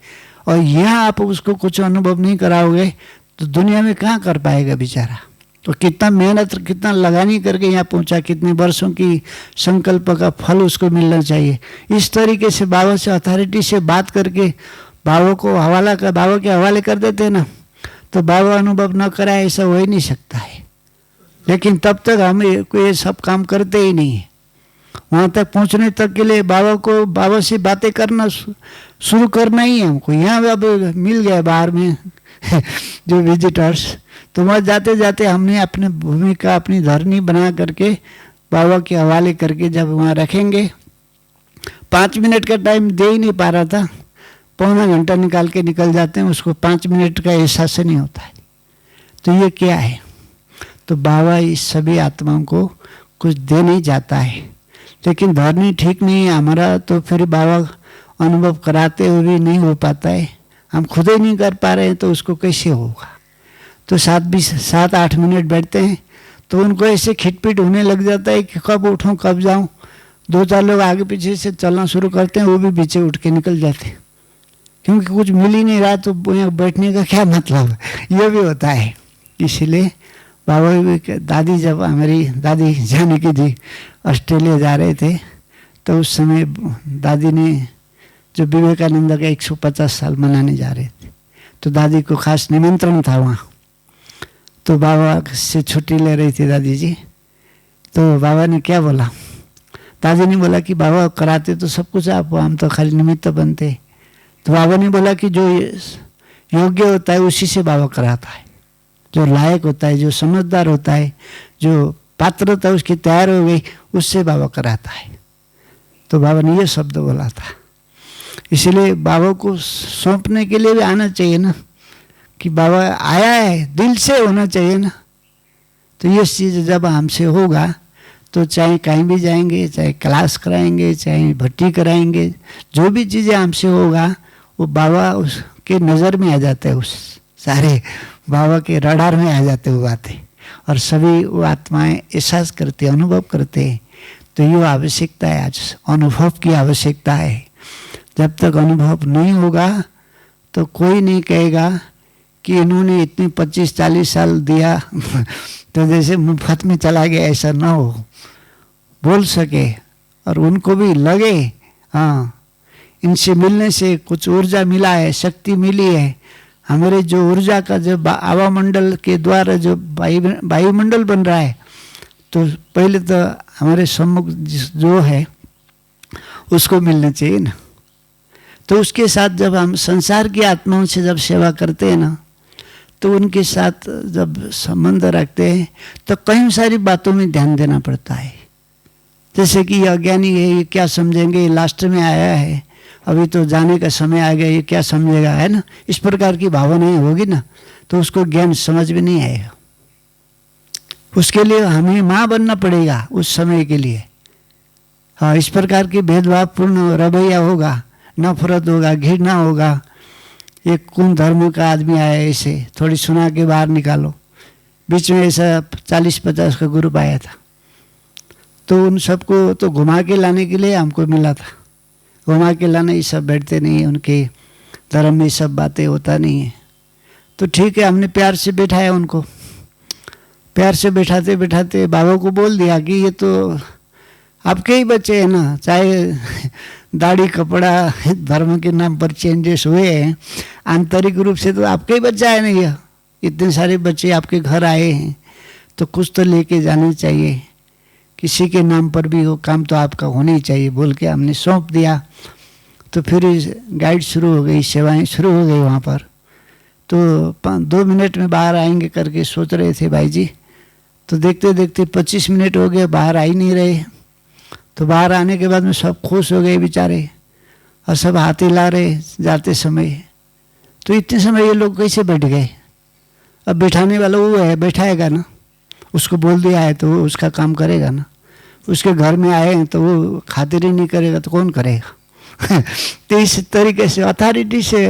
और यहाँ आप उसको कुछ अनुभव नहीं कराओगे तो दुनिया में कहाँ कर पाएगा बेचारा। तो कितना मेहनत, कितना लगानी करके यहाँ पहुँचा, कितने वर्षों की संकल्प का फल उसको मिलना चाहिए। इस तरीके से बाबा से अथॉरिटी से बात करके बाबा को बाबा के हवाले कर देते हैं ना, तो बाबा अनुभव न कराए ऐसा हो ही नहीं सकता है। लेकिन तब तक हम ये सब काम करते ही नहीं है। वहाँ तक पहुँचने तक के लिए बाबा से बातें करना शुरू करना ही है हमको। यहाँ अब मिल गया बाहर में जो विजिटर्स, तो वहाँ जाते जाते हमने अपने भूमिका अपनी धरनी बना करके बाबा के हवाले करके जब वहाँ रखेंगे, 5 मिनट का टाइम दे ही नहीं पा रहा था, पौना घंटा निकाल के निकल जाते हैं, उसको 5 मिनट का एहसास नहीं होता है। तो ये क्या है? तो बाबा इस सभी आत्माओं को कुछ दे नहीं जाता है, लेकिन धरनी ठीक नहीं है हमारा, तो फिर बाबा अनुभव कराते हुए भी नहीं हो पाता है। हम खुद ही नहीं कर पा रहे हैं तो उसको कैसे होगा? तो 7-8 मिनट बैठते हैं तो उनको ऐसे खिटपिट होने लग जाता है कि कब उठूं कब जाऊं। 2-4 लोग आगे पीछे से चलना शुरू करते हैं, वो भी पीछे उठ के निकल जाते हैं, क्योंकि कुछ मिल ही नहीं रहा, तो यहाँ बैठने का क्या मतलब? ये भी होता है। इसलिए बाबा भी, दादी जब हमारी दादी जानकी जी ऑस्ट्रेलिया जा रहे थे तो उस समय दादी ने जो विवेकानंद का 150 साल मनाने जा रहे थे, तो दादी को खास निमंत्रण था वहाँ। तो बाबा से छुट्टी ले रही थी दादी जी, तो बाबा ने क्या बोला, दादी ने बोला कि बाबा कराते तो सब कुछ आप, हम तो खाली निमित्त बनते। तो बाबा ने बोला कि जो योग्य होता है उसी से बाबा कराता है, जो लायक होता है, जो समझदार होता है, जो पात्र होता है उसकी तैयार हो गई, उससे बाबा कराता है। तो बाबा ने ये शब्द बोला था। इसलिए बाबा को सौंपने के लिए भी आना चाहिए ना, कि बाबा आया है, दिल से होना चाहिए ना। तो ये चीज़ जब हमसे होगा तो चाहे कहीं भी जाएंगे, चाहे क्लास कराएंगे, चाहे भट्टी कराएंगे, जो भी चीज़ें हमसे होगा वो बाबा उसके नज़र में आ जाते हैं, उस सारे बाबा के रडार में आ जाते हुए बातें, और सभी वो आत्माएं एहसास करते, अनुभव करते हैं। तो ये आवश्यकता है, आज अनुभव की आवश्यकता है। जब तक अनुभव नहीं होगा तो कोई नहीं कहेगा कि इन्होंने इतने 25-40 साल दिया तो जैसे मुफ्त में चला गया, ऐसा ना हो। बोल सके और उनको भी लगे हाँ इनसे मिलने से कुछ ऊर्जा मिला है, शक्ति मिली है। हमारे जो ऊर्जा का जो आवामंडल के द्वारा जो वायुमंडल बन रहा है, तो पहले तो हमारे सम्मुख जो है उसको मिलना चाहिए ना। तो उसके साथ जब हम संसार की आत्माओं से जब सेवा करते हैं ना, तो उनके साथ जब संबंध रखते हैं तो कई सारी बातों में ध्यान देना पड़ता है। जैसे कि ये अज्ञानी है, ये क्या समझेंगे, लास्ट में आया है, अभी तो जाने का समय आ गया, ये क्या समझेगा, है ना। इस प्रकार की भावनाएं होगी ना तो उसको ज्ञान समझ में नहीं आएगा। उसके लिए हमें माँ बनना पड़ेगा उस समय के लिए। हाँ, इस प्रकार की भेदभावपूर्ण रवैया होगा, नफरत होगा, घृणा होगा। एक कौन धर्म का आदमी आया, ऐसे थोड़ी सुना के बाहर निकालो। बीच में ऐसा 40-50 का ग्रुप आया था, तो उन सबको तो घुमा के लाने के लिए हमको मिला था। घुमा के लाना, ये सब बैठते नहीं है, उनके धर्म में सब बातें होता नहीं है। तो ठीक है, हमने प्यार से बैठाया उनको। प्यार से बैठाते बैठाते बाबा को बोल दिया कि ये तो आपके ही बच्चे हैं ना, चाहे दाढ़ी कपड़ा धर्म के नाम पर चेंजेस हुए हैं, आंतरिक रूप से तो आपके ही बच्चा है ना। ये इतने सारे बच्चे आपके घर आए हैं तो कुछ तो लेके जाने चाहिए, किसी के नाम पर भी वो काम तो आपका होना ही चाहिए, बोल के हमने सौंप दिया। तो फिर गाइड शुरू हो गई, सेवाएं शुरू हो गई वहाँ पर। तो 2 मिनट में बाहर आएंगे करके सोच रहे थे भाई जी, तो देखते देखते 25 मिनट हो गए, बाहर आ ही नहीं रहे। तो बाहर आने के बाद में सब खुश हो गए बेचारे, और सब हाथ हिला रहे जाते समय। तो इतने समय ये लोग कैसे बैठ गए? अब बैठाने वाला वो है, बैठाएगा ना, उसको बोल दिया है तो वो उसका काम करेगा ना। उसके घर में आए हैं तो वो खातिर ही नहीं करेगा तो कौन करेगा? तो इस तरीके से अथॉरिटी से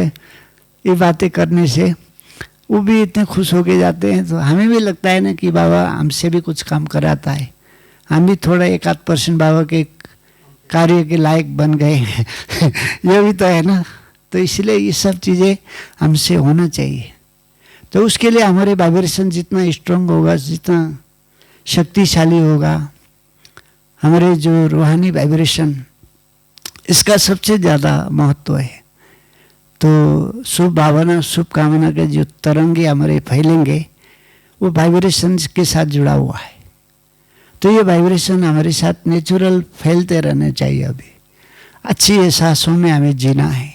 ये बातें करने से वो भी इतने खुश होके जाते हैं। तो हमें भी लगता है ना कि बाबा हमसे भी कुछ काम कराता है, हम भी थोड़ा 1-8% बाबा के कार्य के लायक बन गए हैं। ये भी तो है ना। तो इसलिए ये सब चीज़ें हमसे होना चाहिए। तो उसके लिए हमारे वाइब्रेशन जितना स्ट्रांग होगा, जितना शक्तिशाली होगा, हमारे जो रूहानी वाइब्रेशन, इसका सबसे ज़्यादा महत्व है। तो शुभ भावना, शुभ कामना के जो तरंगे हमारे फैलेंगे वो वाइब्रेशन के साथ जुड़ा हुआ है। तो ये वाइब्रेशन हमारे साथ नेचुरल फैलते रहना चाहिए। अभी अच्छी एहसासों में हमें जीना है,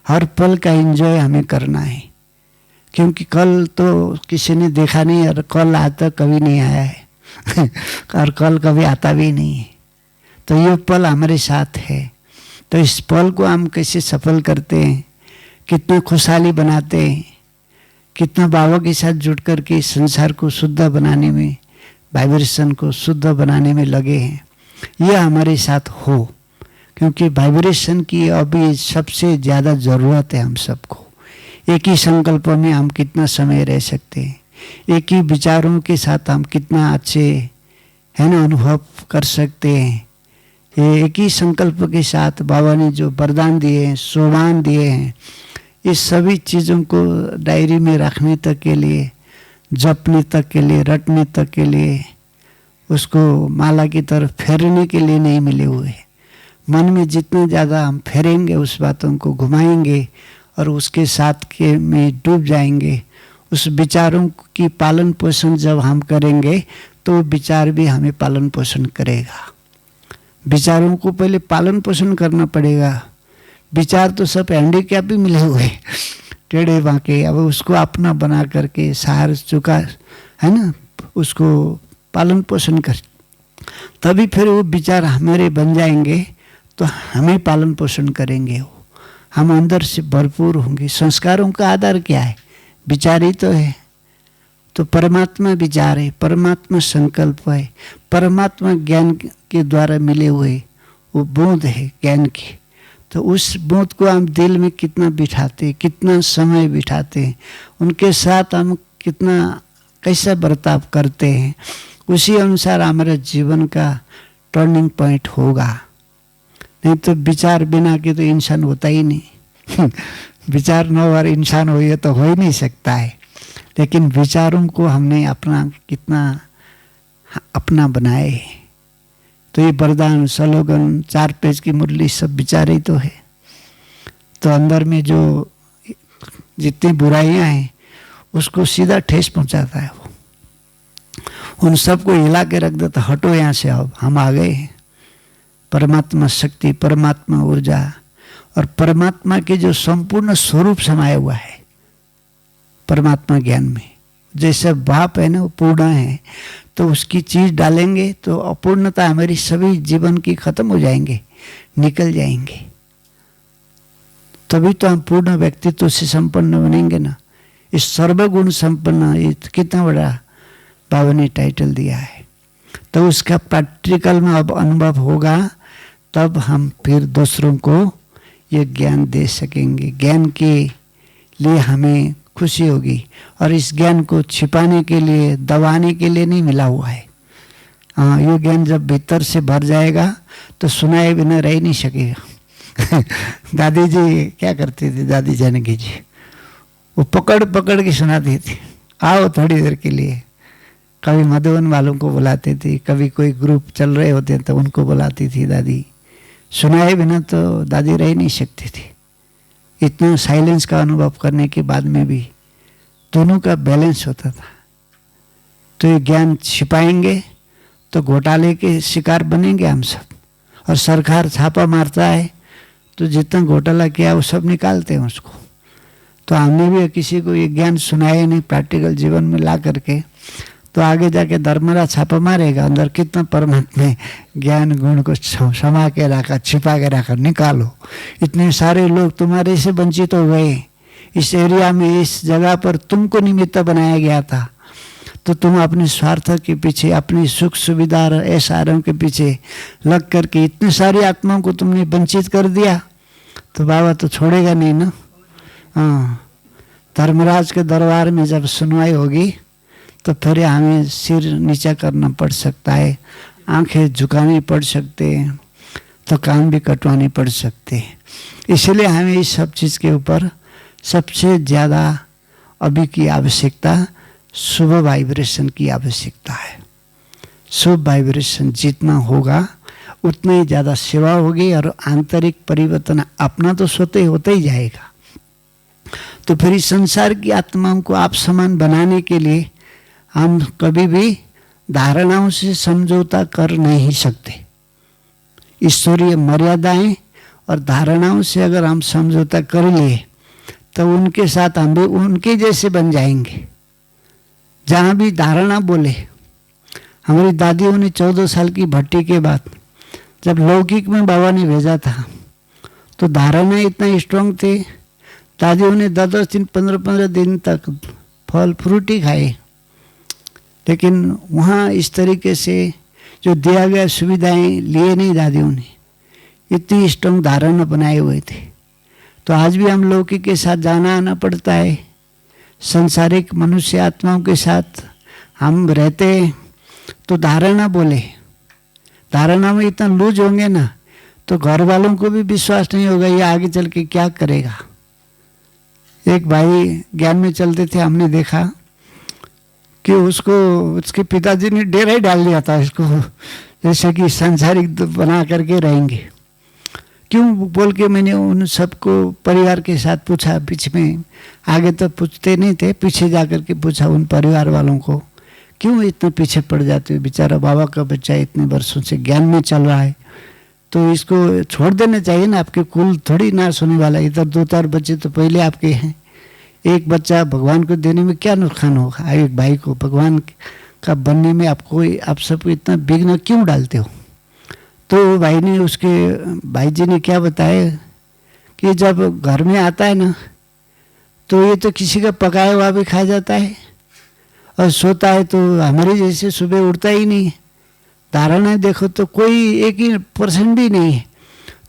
हर पल का एंजॉय हमें करना है। क्योंकि कल तो किसी ने देखा नहीं और कल आज तक कभी नहीं आया है और कल कभी आता भी नहीं है। तो ये पल हमारे साथ है। तो इस पल को हम कैसे सफल करते हैं, कितना खुशहाली बनाते हैं, कितना बाबा के साथ जुड़ कर के संसार को शुद्ध बनाने में, वाइब्रेशन को शुद्ध बनाने में लगे हैं, यह हमारे साथ हो। क्योंकि वाइब्रेशन की अभी सबसे ज़्यादा ज़रूरत है हम सबको। एक ही संकल्प में हम कितना समय रह सकते हैं, एक ही विचारों के साथ हम कितना अच्छे है ना अनुभव कर सकते हैं। ये एक ही संकल्प के साथ बाबा ने जो वरदान दिए हैं, सोमान दिए हैं, इस सभी चीज़ों को डायरी में रखने तक के लिए, जपने तक के लिए, रटने तक के लिए, उसको माला की तरफ फेरने के लिए नहीं मिले हुए। मन में जितने ज़्यादा हम फेरेंगे, उस बातों को घुमाएंगे और उसके साथ के में डूब जाएंगे, उस विचारों की पालन पोषण जब हम करेंगे तो विचार भी हमें पालन पोषण करेगा। विचारों को पहले पालन पोषण करना पड़ेगा। विचार तो सब हैंडीकैप भी मिले हुए, टेढ़े बांके, अब उसको अपना बना करके सहार चुका है ना, उसको पालन पोषण कर, तभी फिर वो विचार हमारे बन जाएंगे तो हमें पालन पोषण करेंगे। वो हम अंदर से भरपूर होंगे। संस्कारों का आधार क्या है? विचार ही तो है। तो परमात्मा विचार है, परमात्मा संकल्प है, परमात्मा ज्ञान के द्वारा मिले हुए वो बोध है ज्ञान की। तो उस बोध को हम दिल में कितना बिठाते, कितना समय बिठाते हैं, उनके साथ हम कितना कैसा बर्ताव करते हैं, उसी अनुसार हमारे जीवन का टर्निंग पॉइंट होगा। नहीं तो विचार बिना के तो इंसान होता ही नहीं विचार न और इंसान हो, ये तो हो ही नहीं सकता है। लेकिन विचारों को हमने अपना कितना अपना बनाए। तो ये वरदान, स्लोगन, 4 पेज की मुरली सब विचार ही तो है। तो अंदर में जो जितनी बुराइयां हैं उसको सीधा ठेस पहुंचाता है वो, उन सबको हिला के रख देता, हटो यहाँ से, अब हम आ गए हैं। परमात्मा शक्ति, परमात्मा ऊर्जा और परमात्मा के जो संपूर्ण स्वरूप समाया हुआ है परमात्मा ज्ञान में, जैसे बाप है ना वो पूर्ण है, तो उसकी चीज डालेंगे तो अपूर्णता हमारी सभी जीवन की खत्म हो जाएंगे, निकल जाएंगे। तभी तो हम पूर्ण व्यक्तित्व से संपन्न बनेंगे ना। इस सर्वगुण संपन्न, ये कितना बड़ा बाबा ने टाइटल दिया है। तो उसका प्रैक्टिकल में अब अनुभव होगा, तब हम फिर दूसरों को ये ज्ञान दे सकेंगे। ज्ञान के लिए हमें खुशी होगी और इस ज्ञान को छिपाने के लिए, दबाने के लिए नहीं मिला हुआ है। हाँ, ये ज्ञान जब भीतर से भर जाएगा तो सुनाए बिना रह नहीं सकेगा दादी जी क्या करती थी, दादी जानकी जी, वो पकड़ पकड़ के सुनाती थी, आओ थोड़ी देर के लिए। कभी मधुबन वालों को बुलाते थे, कभी कोई ग्रुप चल रहे होते तो उनको बुलाती थी दादी। सुनाए बिना तो दादी रह नहीं सकती थी। इतना साइलेंस का अनुभव करने के बाद में भी दोनों का बैलेंस होता था। तो ये ज्ञान छिपाएंगे तो घोटाले के शिकार बनेंगे हम सब। और सरकार छापा मारता है तो जितना घोटाला किया वो सब निकालते हैं उसको। तो हमने भी किसी को ये ज्ञान सुनाया नहीं प्रैक्टिकल जीवन में ला करके, तो आगे जाके धर्मरा छापा मारेगा, अंदर कितना परमात्मा ज्ञान गुण को समा के रखा, छिपा के रखा, निकालो। इतने सारे लोग तुम्हारे से वंचित हो गए, इस एरिया में, इस जगह पर तुमको निमित्त बनाया गया था, तो तुम अपने स्वार्थ के पीछे, अपनी सुख सुविधा ऐसारों के पीछे लग करके इतनी सारी आत्माओं को तुमने वंचित कर दिया, तो बाबा तो छोड़ेगा नहीं ना। हाँ, धर्मराज के दरबार में जब सुनवाई होगी तो फिर हमें सिर नीचा करना पड़ सकता है, आंखें झुकानी पड़ सकते हैं, तो कान भी कटवाने पड़ सकते हैं। इसलिए हमें इस सब चीज़ के ऊपर सबसे ज़्यादा अभी की आवश्यकता शुभ वाइब्रेशन की आवश्यकता है। शुभ वाइब्रेशन जितना होगा उतना ही ज़्यादा सेवा होगी और आंतरिक परिवर्तन अपना तो स्वतः होता ही जाएगा। तो फिर इस संसार की आत्माओं को आप समान बनाने के लिए हम कभी भी धारणाओं से समझौता कर नहीं सकते। ईश्वरीय मर्यादाएं और धारणाओं से अगर हम समझौता कर लिए तो उनके साथ हम भी उनके जैसे बन जाएंगे। जहाँ भी धारणा बोले, हमारी दादियों ने 14 साल की भट्टी के बाद जब लौकिक में बाबा ने भेजा था तो धारणा इतना स्ट्रांग थे, दादियों ने 10-10 दिन 15-15 दिन तक फल फ्रूट ही खाए, लेकिन वहाँ इस तरीके से जो दिया गया सुविधाएं लिए नहीं दादियों ने, इतनी स्ट्रांग धारणा बनाए हुए थे। तो आज भी हम लौकिक के साथ जाना आना पड़ता है, संसारिक मनुष्य आत्माओं के साथ हम रहते हैं। तो धारणा बोले, धारणा में इतना लूज होंगे ना तो घर वालों को भी विश्वास नहीं होगा ये आगे चल के क्या करेगा। एक भाई ज्ञान में चलते थे, हमने देखा कि उसको उसके पिताजी ने डेरा ही डाल दिया था इसको, जैसे कि सांसारिक बना करके रहेंगे। क्यों बोल के मैंने उन सबको परिवार के साथ पूछा, बीच में आगे तो पूछते नहीं थे, पीछे जा कर के पूछा उन परिवार वालों को, क्यों इतना पीछे पड़ जाते हो, बेचारा बाबा का बच्चा इतने वर्षों से ज्ञान में चल रहा है, तो इसको छोड़ देना चाहिए ना, आपके कुल थोड़ी नाश होने वाला है। इधर 2-4 बच्चे तो पहले आपके हैं, एक बच्चा भगवान को देने में क्या नुकसान होगा। एक भाई को भगवान का बनने में आप सबको इतना विघ्न क्यों डालते हो। तो भाई ने उसके भाई जी ने क्या बताया कि जब घर में आता है ना तो ये तो किसी का पकाया हुआ भी खा जाता है और सोता है तो हमारे जैसे सुबह उठता ही नहीं है। धारणा देखो तो कोई 1% भी नहीं है।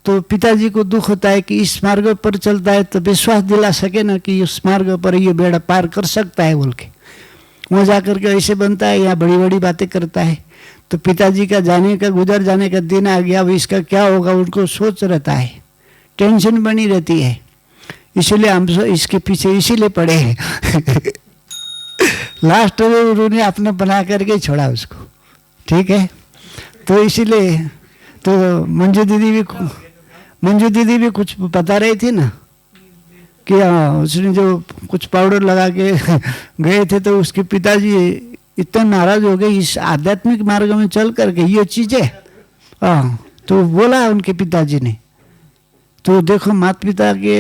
तो पिताजी को दुख होता है कि इस मार्ग पर चलता है तो विश्वास दिला सके ना कि इस मार्ग पर ये बेड़ा पार कर सकता है बोल के, वहाँ जा कर के ऐसे बनता है, यहाँ बड़ी बड़ी बातें करता है। तो पिताजी का जाने का गुजर जाने का दिन आ गया, अब इसका क्या होगा उनको सोच रहता है, टेंशन बनी रहती है। इसीलिए हम इसके पीछे इसीलिए पड़े हैं। लास्ट में उन्होंने अपना बना करके छोड़ा उसको, ठीक है। तो इसीलिए तो मंजू दीदी भी कुछ बता रही थी ना कि उसने जो कुछ पाउडर लगा के गए थे तो उसके पिताजी इतना नाराज हो गए इस आध्यात्मिक मार्ग में चल करके ये चीजें। हाँ, तो बोला उनके पिताजी ने, तो देखो माता पिता के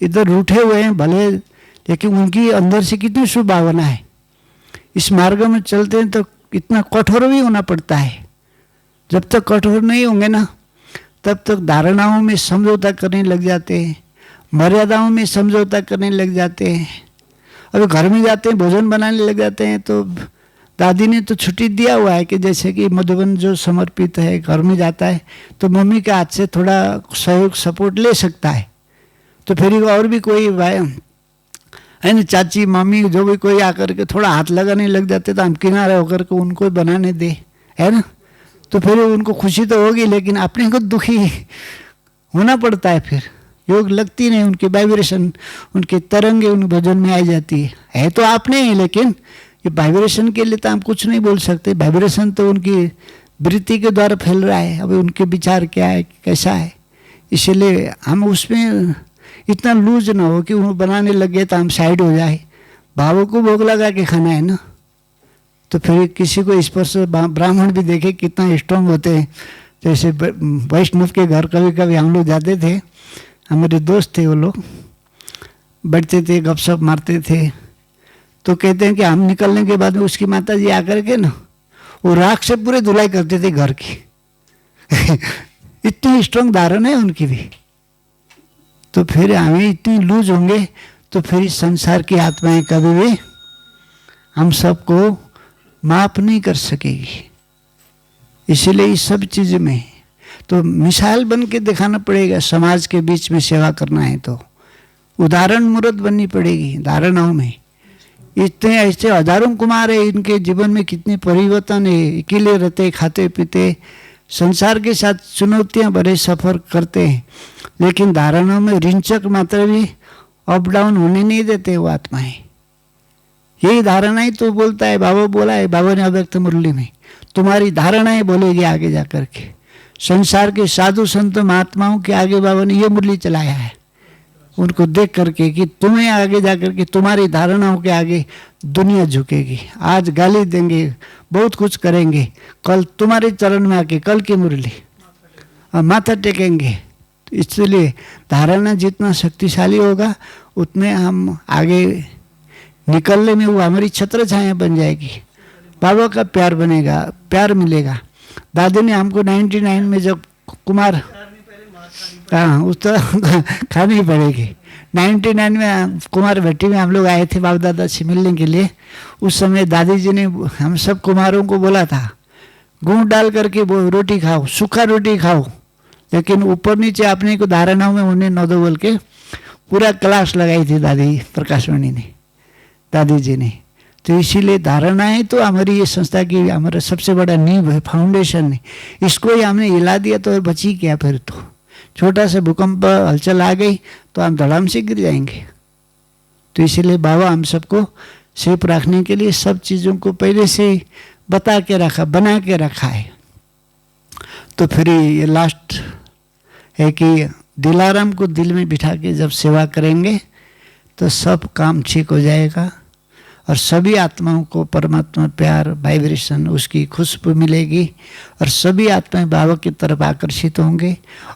इधर रूठे हुए हैं भले, लेकिन उनकी अंदर से कितनी शुभ भावना है। इस मार्ग में चलते हैं तो इतना कठोर भी होना पड़ता है। जब तक कठोर नहीं होंगे ना तब तक धारणाओं में समझौता करने लग जाते हैं, मर्यादाओं में समझौता करने लग जाते हैं। अभी घर में जाते हैं भोजन बनाने लग जाते हैं तो दादी ने तो छुट्टी दिया हुआ है कि जैसे कि मधुबन जो समर्पित है घर में जाता है तो मम्मी के हाथ से थोड़ा सहयोग सपोर्ट ले सकता है। तो फिर और भी कोई भाई है ना, चाची मम्मी जो भी कोई आकर के थोड़ा हाथ लगाने लग जाते तो हम किनारे होकर के उनको बनाने दे, है ना। तो फिर उनको खुशी तो होगी लेकिन अपने को दुखी होना पड़ता है। फिर योग लगती नहीं, उनके वाइब्रेशन उनके तरंगे उन भजन में आ जाती है तो आपने ही, लेकिन ये वाइब्रेशन के लिए तो हम कुछ नहीं बोल सकते। वाइब्रेशन तो उनकी वृत्ति के द्वारा फैल रहा है। अभी उनके विचार क्या है कैसा है, इसीलिए हम उसमें इतना लूज ना हो कि वो बनाने लगे तो हम साइड हो जाए। भावों को भोग लगा के खाना है ना, तो फिर किसी को स्पर्श ब्राह्मण भी देखे कितना स्ट्रांग होते हैं। जैसे वैष्णव के घर कभी कभी हम लोग जाते थे, हमारे दोस्त थे वो लोग, बैठते थे गपशप मारते थे, तो कहते हैं कि हम निकलने के बाद में उसकी माता जी आकर के ना वो राख से पूरे धुलाई करते थे घर की। इतनी स्ट्रांग धारणा है उनकी भी। तो फिर हमें इतनी लूज होंगे तो फिर इस संसार की आत्माएं कभी भी हम सबको माफ नहीं कर सकेगी। इसीलिए इस सब चीज में तो मिसाल बन के दिखाना पड़ेगा। समाज के बीच में सेवा करना है तो उदाहरण मूर्त बननी पड़ेगी। धारणाओं में इतने ऐसे हजारों कुमार है, इनके जीवन में कितने परिवर्तन है, अकेले रहते खाते पीते संसार के साथ चुनौतियां भरे सफर करते हैं, लेकिन धारणाओं में रिंचक मात्र भी अप डाउन होने नहीं देते वो आत्माएं। यही धारणाएं तो बोलता है बाबा, बोला है बाबा ने अव्यक्त मुरली में, तुम्हारी धारणाएं बोलेगी आगे जाकर के। संसार के साधु संत महात्माओं के आगे बाबा ने ये मुरली चलाया है, उनको देख करके कि तुम्हें आगे जाकर के तुम्हारी धारणाओं के आगे दुनिया झुकेगी। आज गाली देंगे, बहुत कुछ करेंगे, कल तुम्हारे चरण में आके कल की मुरली और माथा टेकेंगे। इसलिए धारणा जितना शक्तिशाली होगा उतने हम आगे निकलने में वो हमारी छत्र छाया बन जाएगी। बाबा का प्यार बनेगा, प्यार मिलेगा। दादी ने हमको 99 में जब कुमार, हाँ उस तो खानी ही पड़ेगी। 99 में कुमार भट्टी में हम लोग आए थे बाप दादा से मिलने के लिए। उस समय दादी जी ने हम सब कुमारों को बोला था गुड़ डाल करके वो रोटी खाओ, सूखा रोटी खाओ, लेकिन ऊपर नीचे अपने को धारणाओं में उन्हें नौदो बोल के पूरा क्लास लगाई थी दादी प्रकाशवाणी ने, दादी जी ने। तो इसीलिए धारणाएं तो हमारी ये संस्था की हमारा सबसे बड़ा नींव है, फाउंडेशन है। इसको ही हमने हिला दिया तो बची क्या फिर? तो छोटा सा भूकंप हलचल आ गई तो हम धड़ाम से गिर जाएंगे। तो इसीलिए बाबा हम सबको सेफ रखने के लिए सब चीज़ों को पहले से बता के रखा, बना के रखा है। तो फिर ये लास्ट है कि दिलाराम को दिल में बिठा के जब सेवा करेंगे तो सब काम ठीक हो जाएगा और सभी आत्माओं को परमात्मा प्यार वाइब्रेशन उसकी खुशबू मिलेगी और सभी आत्माएं बाबा की तरफ आकर्षित होंगे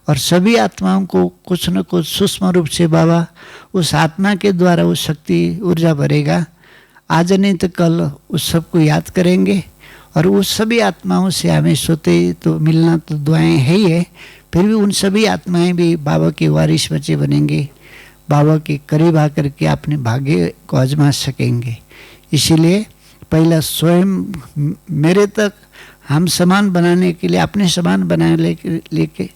और सभी आत्माओं को कुछ न कुछ सूक्ष्म रूप से बाबा उस आत्मा के द्वारा उस शक्ति ऊर्जा भरेगा। आज नहीं तो कल उस सबको याद करेंगे और उस सभी आत्माओं से हमें सोते तो मिलना तो दुआएं है ही है, फिर भी उन सभी आत्माएं भी बाबा के वारिस बच्चे बनेंगे, बाबा के करीब आकर के अपने भाग्य को आजमा सकेंगे। इसीलिए पहला स्वयं मेरे तक हम समान बनाने के लिए, अपने समान बनाने के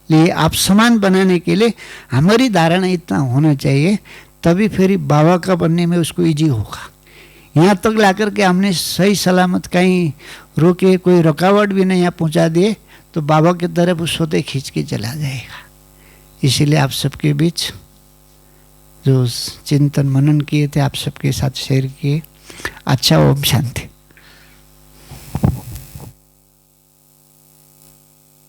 लिए आप समान बनाने के लिए हमारी धारणा इतना होना चाहिए, तभी फिर बाबा का बनने में उसको इजी होगा। यहाँ तक लाकर के हमने सही सलामत कहीं रोके, कोई रुकावट भी नहीं यहाँ पहुँचा दिए तो बाबा की तरफ उस सोते खींच के चला जाएगा। इसीलिए आप सबके बीच जो चिंतन मनन किए थे आप सबके साथ शेयर किए। अच्छा, ओम शांति।